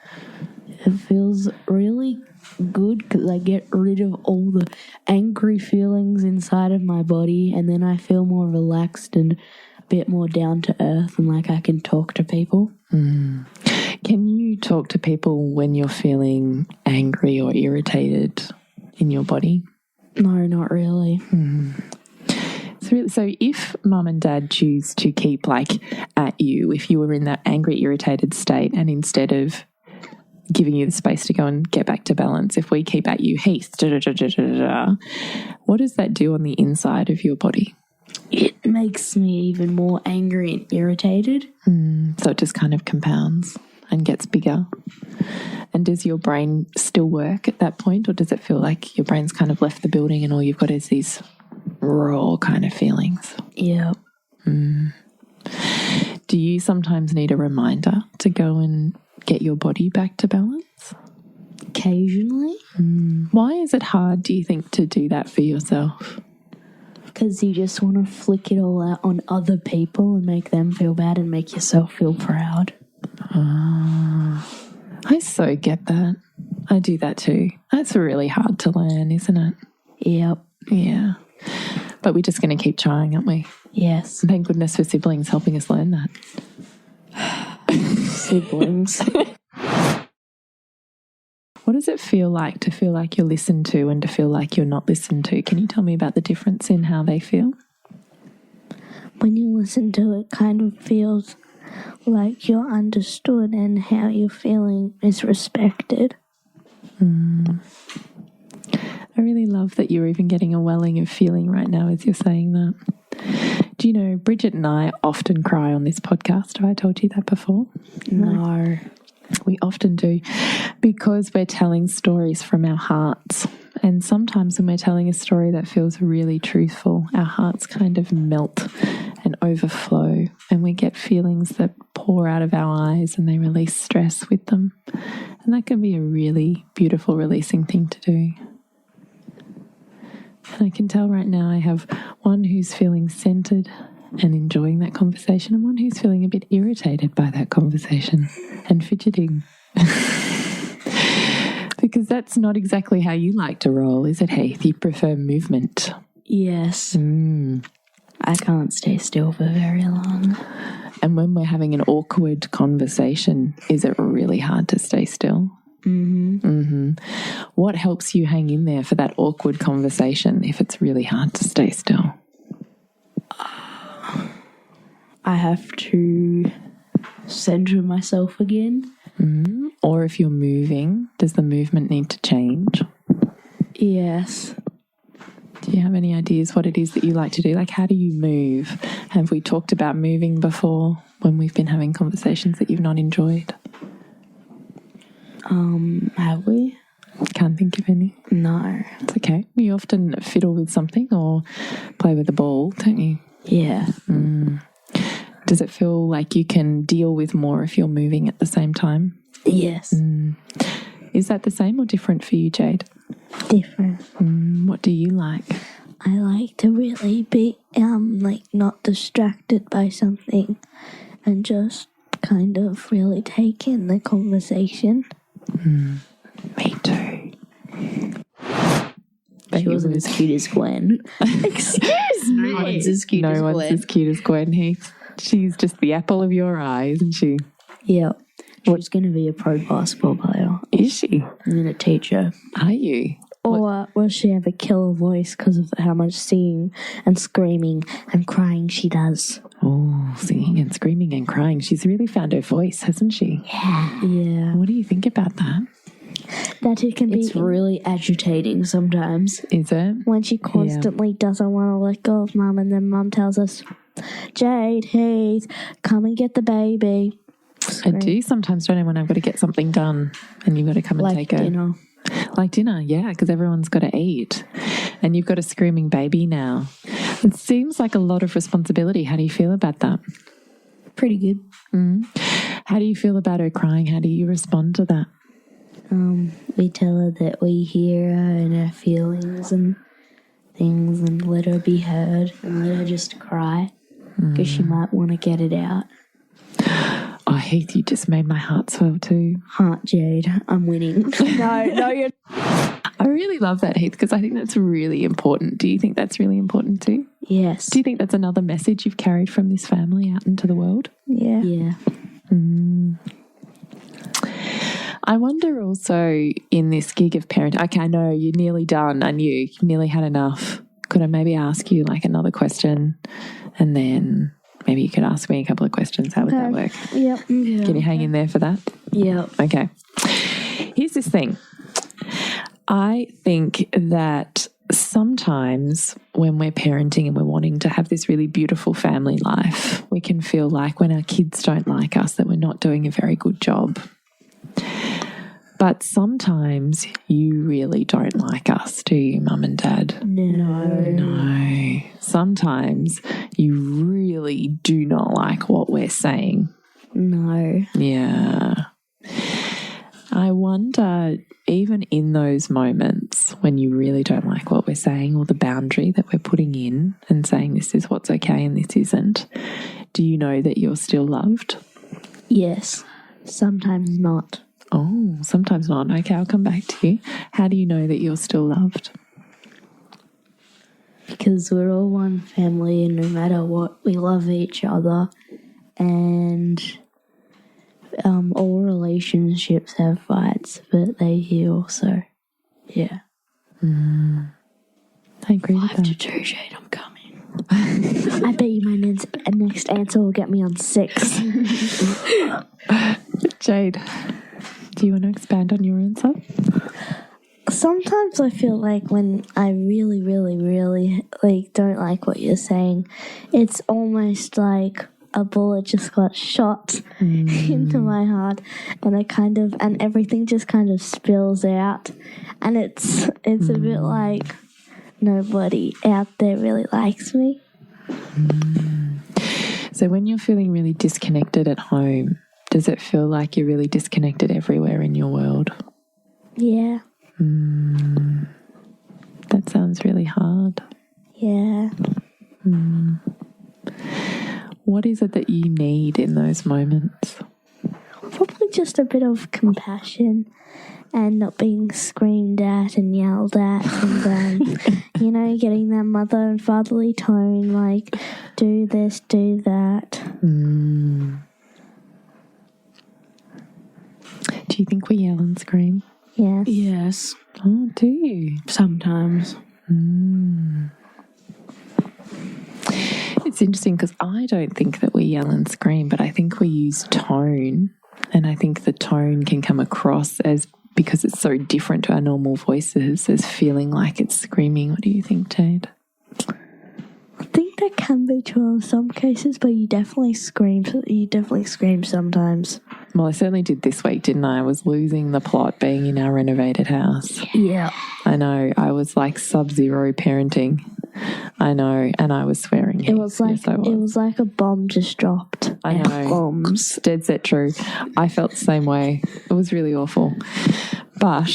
It feels really good because I get rid of all the angry feelings inside of my body, and then I feel more relaxed and a bit more down to earth, and like I can talk to people. Can you talk to people when you're feeling angry or irritated in your body? No, not really. So if mum and dad choose to keep like at you, if you were in that angry, irritated state, and instead of giving you the space to go and get back to balance, if we keep at you, Heath, what does that do on the inside of your body? It makes me even more angry and irritated. So it just kind of compounds and gets bigger. And does your brain still work at that point, or does it feel like your brain's kind of left the building and all you've got is these raw kind of feelings? Yeah. Do you sometimes need a reminder to go and get your body back to balance? Occasionally. Why is it hard, do you think, to do that for yourself? Because you just want to flick it all out on other people and make them feel bad and make yourself feel proud. I so get that. I do that too. That's really hard to learn, isn't it? Yep. Yeah. But we're just going to keep trying, aren't we? Yes. And thank goodness for siblings helping us learn that. Siblings. What does it feel like you're listened to and to feel like you're not listened to? Can you tell me about the difference in how they feel? When you listen to it, kind of feels like you're understood and how you're feeling is respected. I really love that you're even getting a welling of feeling right now as you're saying that. Do you know, Bridget and I often cry on this podcast. Have I told you that before? No. We often do, because we're telling stories from our hearts. And sometimes when we're telling a story that feels really truthful, our hearts kind of melt and overflow, and we get feelings that pour out of our eyes and they release stress with them. And that can be a really beautiful releasing thing to do. And I can tell right now I have one who's feeling centered and enjoying that conversation, and one who's feeling a bit irritated by that conversation and fidgeting. Because that's not exactly how you like to roll, is it, Heath? You prefer movement. Yes. I can't stay still for very long. And when we're having an awkward conversation, is it really hard to stay still? What helps you hang in there for that awkward conversation if it's really hard to stay still? I have to center myself again. Or if you're moving, does the movement need to change? Yes. Do you have any ideas what it is that you like to do? Like, how do you move? Have we talked about moving before when we've been having conversations that you've not enjoyed? Have we? Can't think of any. No. It's okay. You often fiddle with something or play with a ball, don't you? Yeah. Does it feel like you can deal with more if you're moving at the same time? Yes. Is that the same or different for you, Jade? Different. What do you like? I like to really be like not distracted by something and just kind of really take in the conversation. Me too. She wasn't as cute as Gwen. Excuse me. No one's as cute as Gwen. No one's as cute as Gwen, Heath. She's just the apple of your eye, isn't she? Yeah. She's going to be a pro basketball player. Is she? I'm going to teach her. Are you? Or will she have a killer voice because of how much singing and screaming and crying she does? Oh, singing and screaming and crying. She's really found her voice, hasn't she? Yeah. What do you think about that? That it can be. It's really agitating sometimes. Is it? When she constantly doesn't want to let go of Mum, and then Mum tells us, Jade, Heath, come and get the baby. I do sometimes, don't I, when I've got to get something done and you've got to come and take dinner. Like dinner, yeah, because everyone's got to eat. And you've got a screaming baby now. It seems like a lot of responsibility. How do you feel about that? Pretty good. How do you feel about her crying? How do you respond to that? We tell her that we hear her and her feelings and things, and let her be heard, and let her just cry because she might want to get it out. Oh, Heath, you just made my heart swell too. Heart, Jade, I'm winning. No, you're... I really love that, Heath, because I think that's really important. Do you think that's really important too? Yes. Do you think that's another message you've carried from this family out into the world? Yeah. Yeah. I wonder also in this gig of parenting, okay, I know you're nearly done. I knew you nearly had enough. Could I maybe ask you like another question, and then maybe you could ask me a couple of questions? How would that work? Yep. Yeah. Can you hang in there for that? Yeah. Okay. Here's this thing. I think that sometimes when we're parenting and we're wanting to have this really beautiful family life, we can feel like when our kids don't like us that we're not doing a very good job. But sometimes you really don't like us, do you, Mum and Dad? No. Sometimes you really do not like what we're saying. No. Yeah. I wonder, even in those moments when you really don't like what we're saying or the boundary that we're putting in and saying this is what's okay and this isn't, do you know that you're still loved? Yes. Sometimes not. Oh, sometimes not. Okay, I'll come back to you. How do you know that you're still loved? Because we're all one family, and no matter what, we love each other. And all relationships have fights, but they heal. So, yeah. I agree with that. 5 to 2, Jade, I'm coming. I bet you my next answer will get me on 6. Jade, do you want to expand on your answer? Sometimes I feel like when I really, really, really don't like what you're saying, it's almost like a bullet just got shot into my heart, and everything just kind of spills out, and it's a bit like nobody out there really likes me. So when you're feeling really disconnected at home, does it feel like you're really disconnected everywhere in your world? Yeah. That sounds really hard. Yeah. What is it that you need in those moments? Probably just a bit of compassion and not being screamed at and yelled at and, getting that mother and fatherly tone, like, do this, do that. Do you think we yell and scream? Yes. Yes. Oh, do you? Sometimes. It's interesting because I don't think that we yell and scream, but I think we use tone, and I think the tone can come across as, because it's so different to our normal voices, as feeling like it's screaming. What do you think, Jade? I think that can be true in some cases, but you definitely scream. You definitely scream sometimes. Well, I certainly did this week, didn't I? I was losing the plot being in our renovated house. Yeah. I know. I was like sub-zero parenting. I know. And I was swearing. It was like it was like a bomb just dropped. I know. Bombs. Dead set true. I felt the same way. It was really awful. But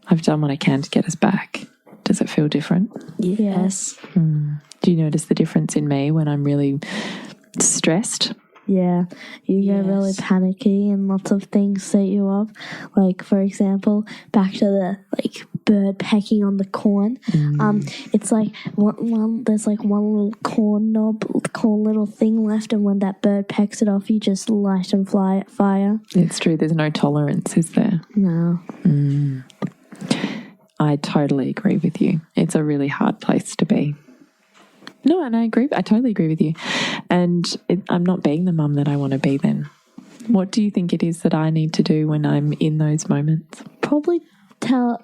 I've done what I can to get us back. Does it feel different? Yes. Do you notice the difference in me when I'm really stressed? Yeah, you get really panicky and lots of things set you off. Like, for example, back to the bird pecking on the corn. It's like there's like one little corn little thing left, and when that bird pecks it off, you just light and fire. It's true. There's no tolerance, is there? No. I totally agree with you. It's a really hard place to be. No, and I agree. I totally agree with you. And I'm not being the mum that I want to be then. What do you think it is that I need to do when I'm in those moments? Probably tell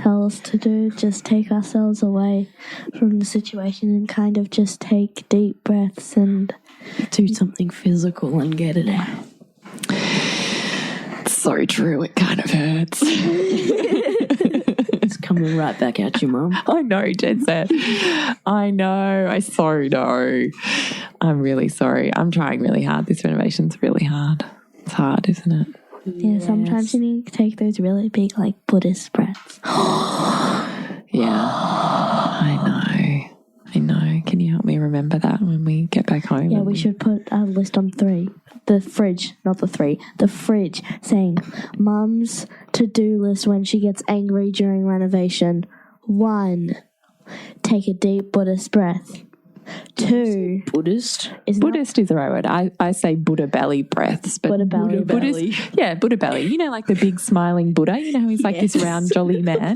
us to do. Just take ourselves away from the situation and kind of just take deep breaths and do something physical and get it out. So true, it kind of hurts. It's coming right back at you, Mum. I know, Jen said. I know. I so know. I'm really sorry. I'm trying really hard. This renovation's really hard. It's hard, isn't it? Yeah, sometimes you need to take those really big, like, Buddhist breaths. Yeah, I know. Can you help me remember that when we get back home? Yeah, we should put a list on 3. The fridge, not the 3. The fridge saying, Mum's to-do list when she gets angry during renovation. 1, take a deep Buddhist breath. 2, Buddhist? Is the right word. I say Buddha belly breaths. But Buddha belly. Buddha belly. You know, like the big smiling Buddha. You know how he's like this round jolly man.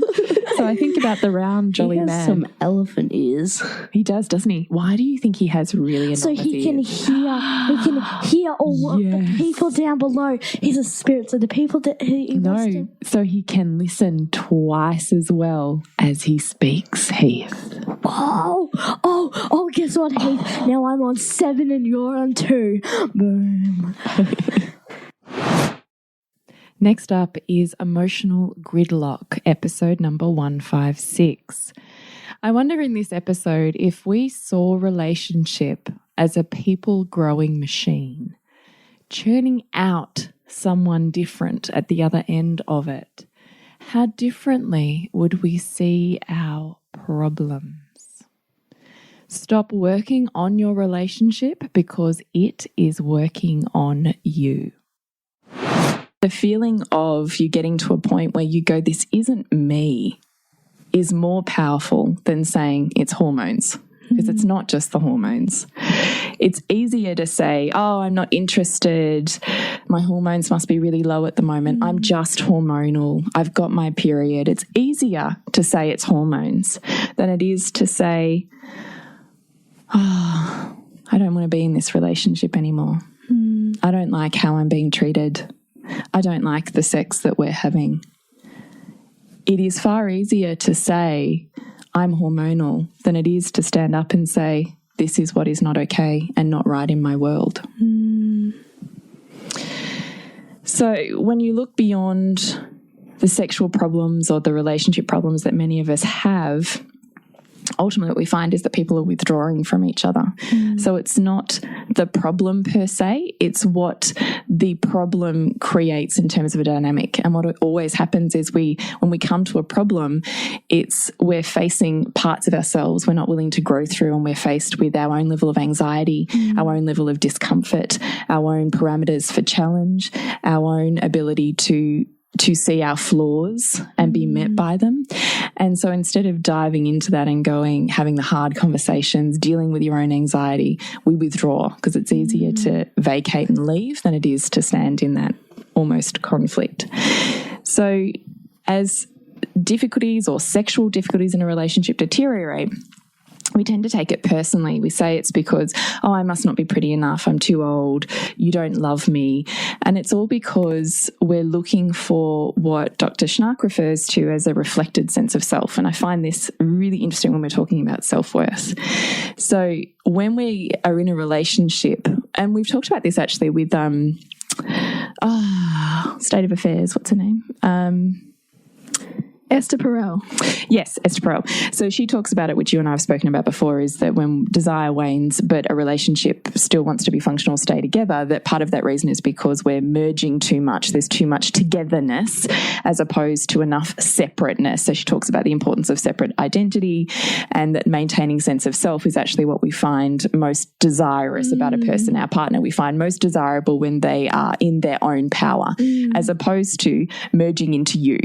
So I think about the round jolly man. He has some elephant ears. He does, doesn't he? Why do you think he has really enormous ears? So he can hear all of the people down below. He's a spirit, so the people that so he can listen twice as well as he speaks, Heath. Oh, guess what, Heath? Now I'm on 7 and you're on 2. Boom. Next up is Emotional Gridlock, episode number 156. I wonder in this episode if we saw relationship as a people-growing machine, churning out someone different at the other end of it, how differently would we see our problems? Stop working on your relationship because it is working on you. The feeling of you getting to a point where you go, this isn't me, is more powerful than saying it's hormones, because it's not just the hormones. It's easier to say, oh, I'm not interested. My hormones must be really low at the moment. I'm just hormonal. I've got my period. It's easier to say it's hormones than it is to say, oh, I don't want to be in this relationship anymore. I don't like how I'm being treated. I don't like the sex that we're having. It is far easier to say I'm hormonal than it is to stand up and say this is what is not okay and not right in my world. So when you look beyond the sexual problems or the relationship problems that many of us have, ultimately what we find is that people are withdrawing from each other. So it's not the problem per se, it's what the problem creates in terms of a dynamic. And what always happens is when we come to a problem, we're facing parts of ourselves we're not willing to grow through, and we're faced with our own level of anxiety, our own level of discomfort, our own parameters for challenge, our own ability to see our flaws and be met by them. And so instead of diving into that and having the hard conversations, dealing with your own anxiety, we withdraw because it's easier to vacate and leave than it is to stand in that almost conflict. So as difficulties or sexual difficulties in a relationship deteriorate, we tend to take it personally. We say it's because, oh, I must not be pretty enough. I'm too old. You don't love me. And it's all because we're looking for what Dr. Schnark refers to as a reflected sense of self. And I find this really interesting when we're talking about self-worth. So when we are in a relationship, and we've talked about this actually with State of Affairs, what's her name? Esther Perel. Yes, Esther Perel. So she talks about it, which you and I have spoken about before, is that when desire wanes but a relationship still wants to be functional, stay together, that part of that reason is because we're merging too much. There's too much togetherness as opposed to enough separateness. So she talks about the importance of separate identity, and that maintaining sense of self is actually what we find most desirous about a person, our partner. We find most desirable when they are in their own power as opposed to merging into you.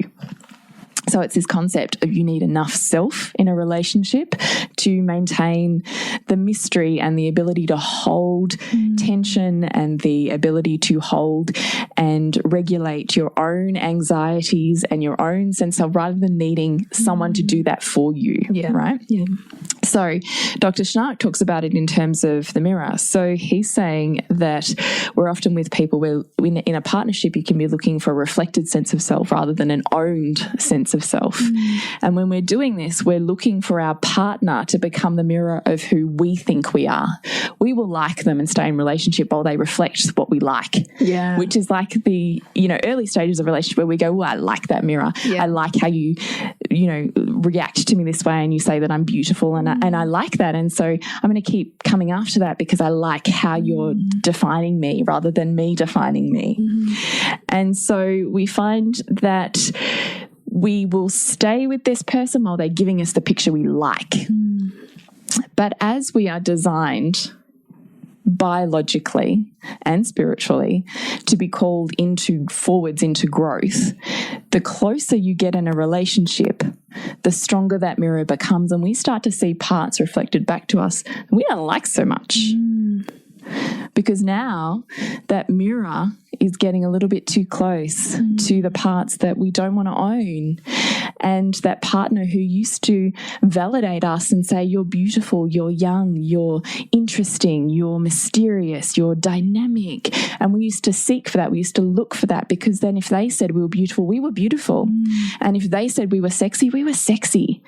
So it's this concept of you need enough self in a relationship to maintain the mystery and the ability to hold tension and the ability to hold and regulate your own anxieties and your own sense of, rather than needing someone to do that for you, right? Yeah. So Dr. Schnark talks about it in terms of the mirror. So he's saying that we're often with people where in a partnership you can be looking for a reflected sense of self rather than an owned sense of self. And when we're doing this, we're looking for our partner to become the mirror of who we think we are. We will like them and stay in relationship while they reflect what we like. Yeah. Which is like the, early stages of a relationship where we go, I like that mirror. Yeah. I like how you react to me this way and you say that I'm beautiful and I like that. And so I'm going to keep coming after that because I like how you're defining me rather than me defining me. And so we find that we will stay with this person while they're giving us the picture we like. But as we are designed biologically and spiritually to be called forwards into growth, the closer you get in a relationship, the stronger that mirror becomes, and we start to see parts reflected back to us we don't like so much. Because now that mirror is getting a little bit too close to the parts that we don't want to own. And that partner who used to validate us and say, you're beautiful, you're young, you're interesting, you're mysterious, you're dynamic. And we used to seek for that. We used to look for that because then if they said we were beautiful. And if they said we were sexy, we were sexy.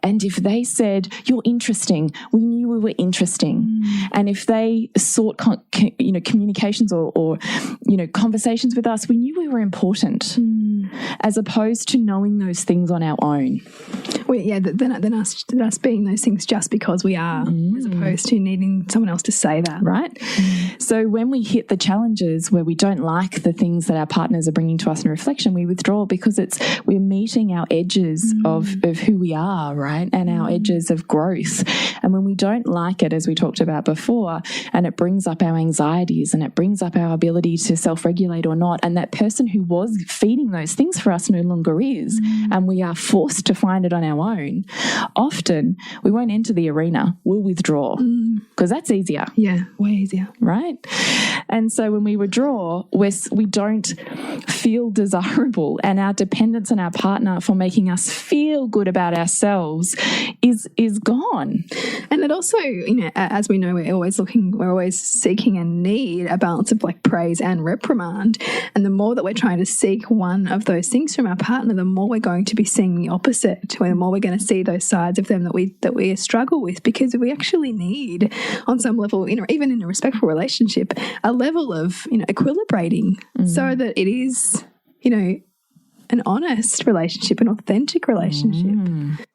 And if they said you're interesting, we knew we were interesting. And if they sought communications or conversations with us, we knew we were important, as opposed to knowing those things on our own. Well, yeah, then us being those things just because we are, as opposed to needing someone else to say that. Right? So when we hit the challenges where we don't like the things that our partners are bringing to us in reflection, we withdraw because we're meeting our edges of who we are, right? And our edges of growth. And when we don't like it, as we talked about before, and it brings up our anxieties and it brings up our ability to self-regulate or not, and that person who was feeding those things for us no longer is, and we are forced to find it on our own, often we won't enter the arena, we'll withdraw because that's easier. Yeah, way easier. Right? And so when we withdraw, we don't feel desirable, and our dependence on our partner for making us feel good about ourselves is gone. And it also, as we know, we're always seeking and need a balance of like praise and reprimand. And the more that we're trying to seek one of those things from our partner, the more we're going to be seeing the opposite, the more we're going to see those sides of them that we struggle with, because we actually need, on some level, even in a respectful relationship, a level of equilibrating so that it is, an honest relationship, an authentic relationship.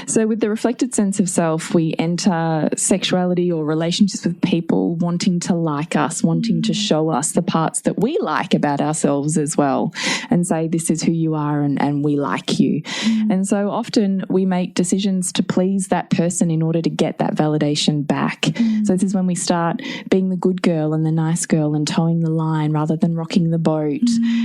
So with the reflected sense of self, we enter sexuality or relationships with people wanting to like us, wanting to show us the parts that we like about ourselves as well, and say, this is who you are and we like you. And so often we make decisions to please that person in order to get that validation back. So this is when we start being the good girl and the nice girl and towing the line rather than rocking the boat,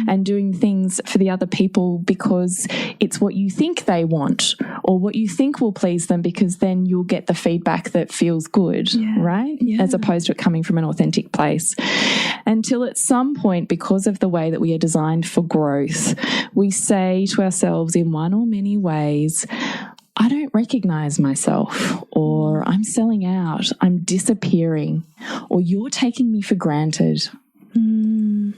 and doing things for the other people because it's what you think they want or what you think will please them, because then you'll get the feedback that feels good, right? Yeah. As opposed to it coming from an authentic place. Until at some point, because of the way that we are designed for growth, we say to ourselves in one or many ways, I don't recognize myself, or I'm selling out, I'm disappearing, or you're taking me for granted. And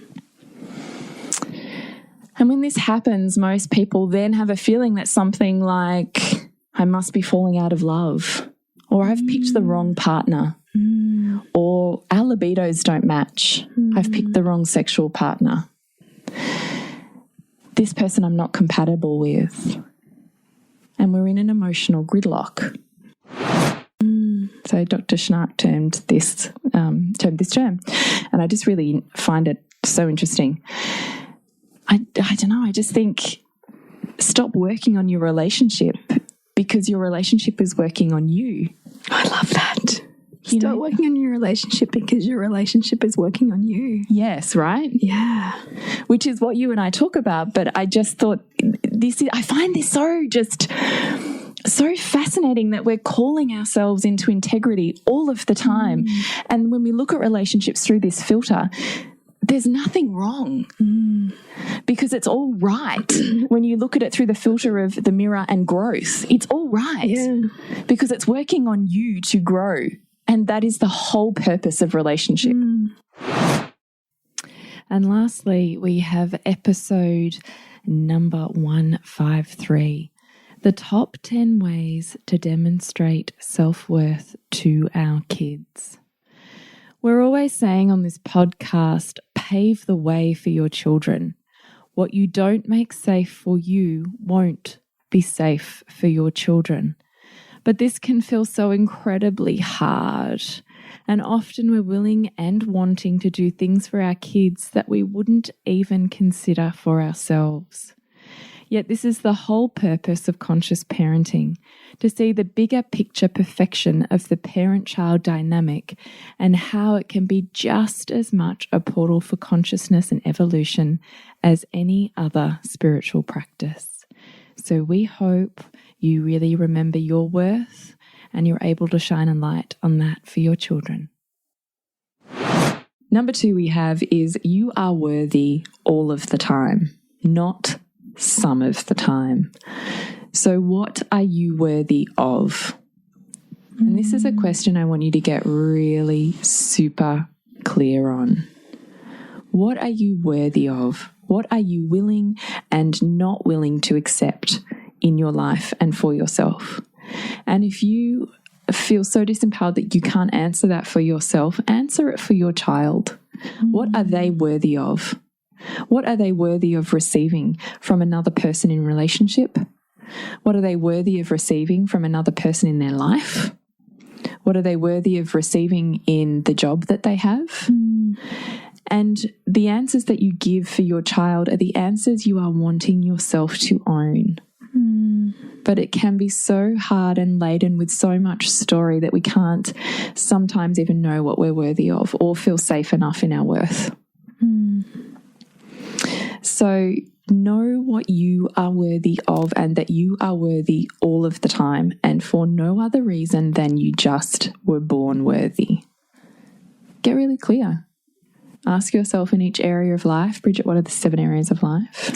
when this happens, most people then have a feeling that something like, I must be falling out of love, or I've picked the wrong partner, or our libidos don't match. I've picked the wrong sexual partner. This person I'm not compatible with. And we're in an emotional gridlock. So Dr. Schnark termed this term, and I just really find it so interesting. I don't know, I just think stop working on your relationship because your relationship is working on you. I love that. Stop working on your relationship because your relationship is working on you. Yes, right? Yeah. Which is what you and I talk about, but I just thought I find this so fascinating that we're calling ourselves into integrity all of the time. And when we look at relationships through this filter, there's nothing wrong because it's all right. When you look at it through the filter of the mirror and growth, it's all right because it's working on you to grow. And that is the whole purpose of relationship. And lastly, we have episode number 153, the top 10 ways to demonstrate self-worth to our kids. We're always saying on this podcast, pave the way for your children. What you don't make safe for you won't be safe for your children. But this can feel so incredibly hard. And often we're willing and wanting to do things for our kids that we wouldn't even consider for ourselves. Yet this is the whole purpose of conscious parenting, to see the bigger picture perfection of the parent-child dynamic and how it can be just as much a portal for consciousness and evolution as any other spiritual practice. So we hope you really remember your worth and you're able to shine a light on that for your children. Number 2 we have is you are worthy all of the time, not some of the time. So what are you worthy of? And this is a question I want you to get really super clear on. What are you worthy of? What are you willing and not willing to accept in your life and for yourself? And if you feel so disempowered that you can't answer that for yourself, answer it for your child. What are they worthy of? What are they worthy of receiving from another person in relationship? What are they worthy of receiving from another person in their life? What are they worthy of receiving in the job that they have? And the answers that you give for your child are the answers you are wanting yourself to own. But it can be so hard and laden with so much story that we can't sometimes even know what we're worthy of or feel safe enough in our worth. So know what you are worthy of and that you are worthy all of the time and for no other reason than you just were born worthy. Get really clear. Ask yourself in each area of life, Bridget, what are the 7 areas of life?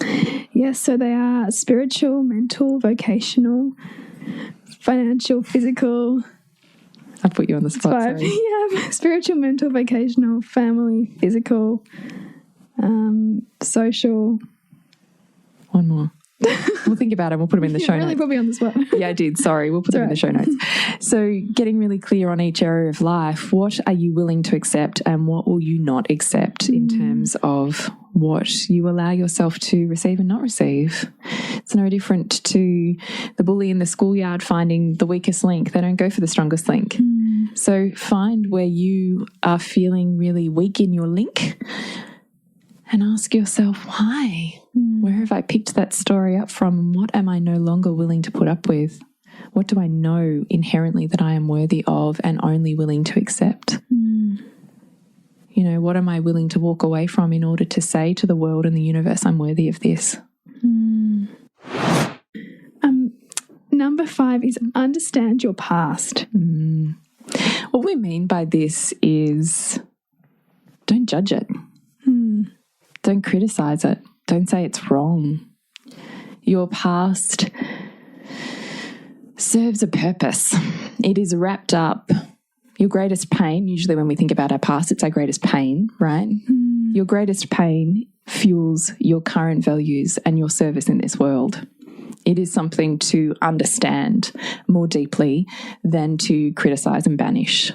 Yes, so they are spiritual, mental, vocational, financial, physical. I put you on the spot. 5. Yeah, spiritual, mental, vocational, family, physical, social. One more. We'll think about it. We'll put them in the show notes. Really put me on the spot. Yeah, I did. Sorry. We'll put them in the show notes. So getting really clear on each area of life, what are you willing to accept and what will you not accept in terms of what you allow yourself to receive and not receive? It's no different to the bully in the schoolyard finding the weakest link. They don't go for the strongest link. So find where you are feeling really weak in your link and ask yourself, why? Where have I picked that story up from and what am I no longer willing to put up with? What do I know inherently that I am worthy of and only willing to accept? You know, what am I willing to walk away from in order to say to the world and the universe, I'm worthy of this? Number 5 is understand your past. What we mean by this is don't judge it. Don't criticize it. Don't say it's wrong. Your past serves a purpose. It is wrapped up. Your greatest pain, usually when we think about our past, it's our greatest pain, right? Your greatest pain fuels your current values and your service in this world. It is something to understand more deeply than to criticize and banish.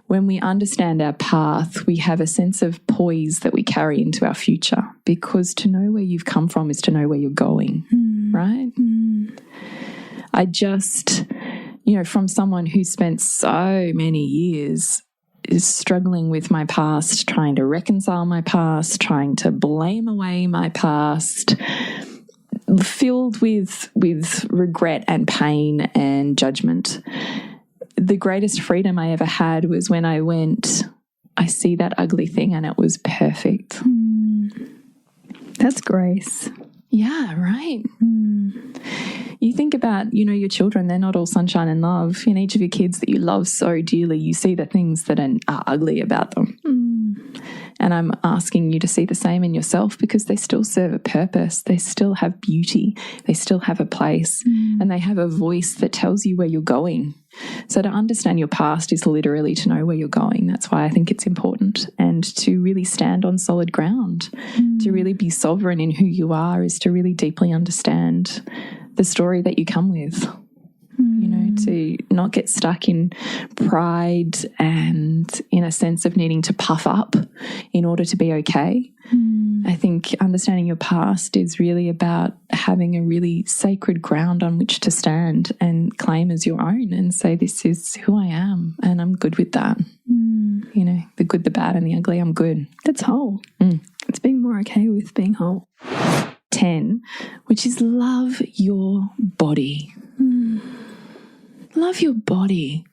When we understand our path, we have a sense of poise that we carry into our future, because to know where you've come from is to know where you're going, right? I just, you know, from someone who spent so many years is struggling with my past, trying to reconcile my past, trying to blame away my past, filled with regret and pain and judgment. The greatest freedom I ever had was when I went, I see that ugly thing and it was perfect. That's grace. Yeah, right. You think about, you know, your children, they're not all sunshine and love. In each of your kids that you love so dearly, you see the things that are ugly about them. And I'm asking you to see the same in yourself, because they still serve a purpose. They still have beauty. They still have a place, and they have a voice that tells you where you're going. So to understand your past is literally to know where you're going. That's why I think it's important. And to really stand on solid ground, to really be sovereign in who you are, is to really deeply understand the story that you come with. You know, to not get stuck in pride and in a sense of needing to puff up in order to be okay. I think understanding your past is really about having a really sacred ground on which to stand and claim as your own and say, this is who I am and I'm good with that. You know, the good, the bad and the ugly, I'm good. That's whole. It's being more okay with being whole. 10, which is love your body. Love your body.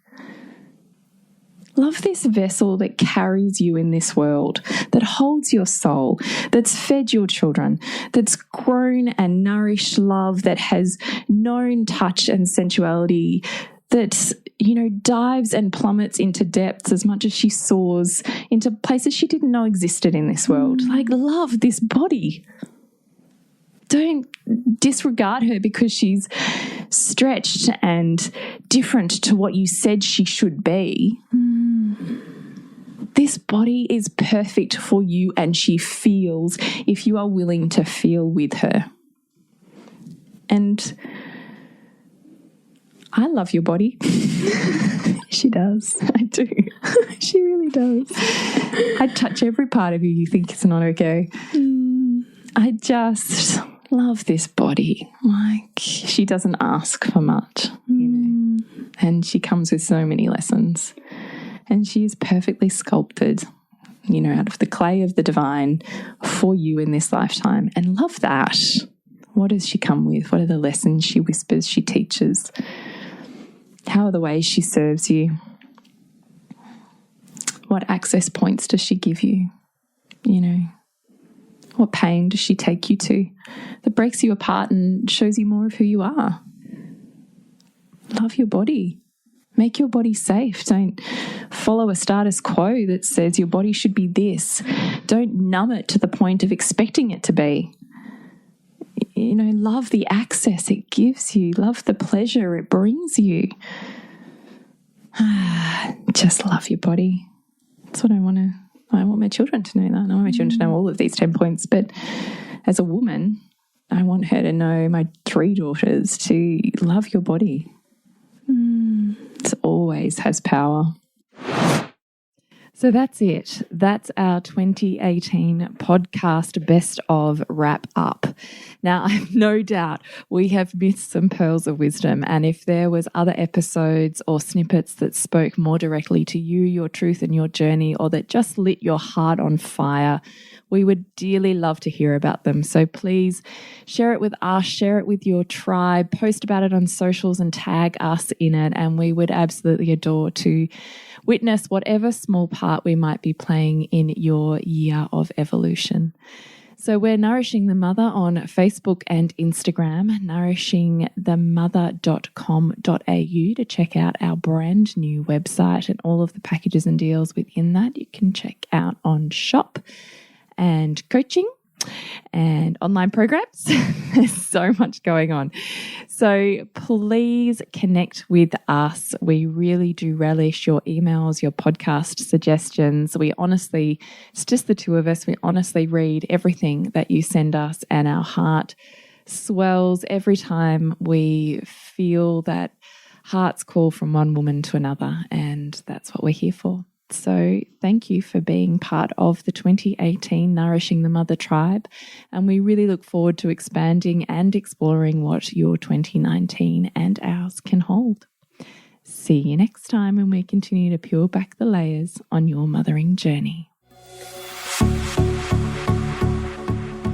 Love this vessel that carries you in this world, that holds your soul, that's fed your children, that's grown and nourished love, that has known touch and sensuality, that, you know, dives and plummets into depths as much as she soars into places she didn't know existed in this world. Like, love this body. Don't disregard her because she's stretched and different to what you said she should be. This body is perfect for you, and she feels if you are willing to feel with her. And I love your body. She does. I do. She really does. I touch every part of you think it's not okay. I just love this body. Like, she doesn't ask for much, you know, and she comes with so many lessons, and she is perfectly sculpted, you know, out of the clay of the divine for you in this lifetime. And love that. What does she come with? What are the lessons she whispers, she teaches? How are the ways she serves you? What access points does she give you? You know, what pain does she take you to that breaks you apart and shows you more of who you are? Love your body. Make your body safe. Don't follow a status quo that says your body should be this. Don't numb it to the point of expecting it to be. You know, love the access it gives you. Love the pleasure it brings you. Just love your body. That's what I want my children to know that. I want my children to know all of these 10 points. But as a woman, I want her to know, my 3 daughters, to love your body. It always has power. So that's it. That's our 2018 podcast best of wrap up. Now, I have no doubt we have missed some pearls of wisdom. And if there was other episodes or snippets that spoke more directly to you, your truth and your journey, or that just lit your heart on fire, we would dearly love to hear about them. So please share it with us, share it with your tribe, post about it on socials and tag us in it. And we would absolutely adore to witness whatever small part we might be playing in your year of evolution. So we're Nourishing the Mother on Facebook and Instagram, nourishingthemother.com.au to check out our brand new website and all of the packages and deals within that. You can check out on shop and coaching and online programs. There's so much going on. So please connect with us. We really do relish your emails, your podcast suggestions. It's just the 2 of us. We honestly read everything that you send us, and our heart swells every time we feel that heart's call from one woman to another, and that's what we're here for. So thank you for being part of the 2018 Nourishing the Mother tribe, and we really look forward to expanding and exploring what your 2019 and ours can hold. See you next time when we continue to peel back the layers on your mothering journey.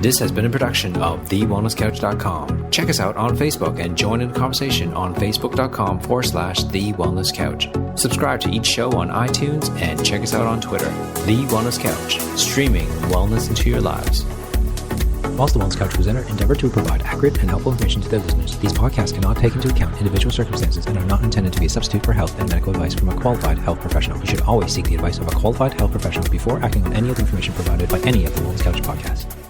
This has been a production of TheWellnessCouch.com. Check us out on Facebook and join in the conversation on Facebook.com/TheWellnessCouch. Subscribe to each show on iTunes and check us out on Twitter. The Wellness Couch, streaming wellness into your lives. Whilst the Wellness Couch presenter endeavor to provide accurate and helpful information to their listeners, these podcasts cannot take into account individual circumstances and are not intended to be a substitute for health and medical advice from a qualified health professional. You should always seek the advice of a qualified health professional before acting on any of the information provided by any of the Wellness Couch podcasts.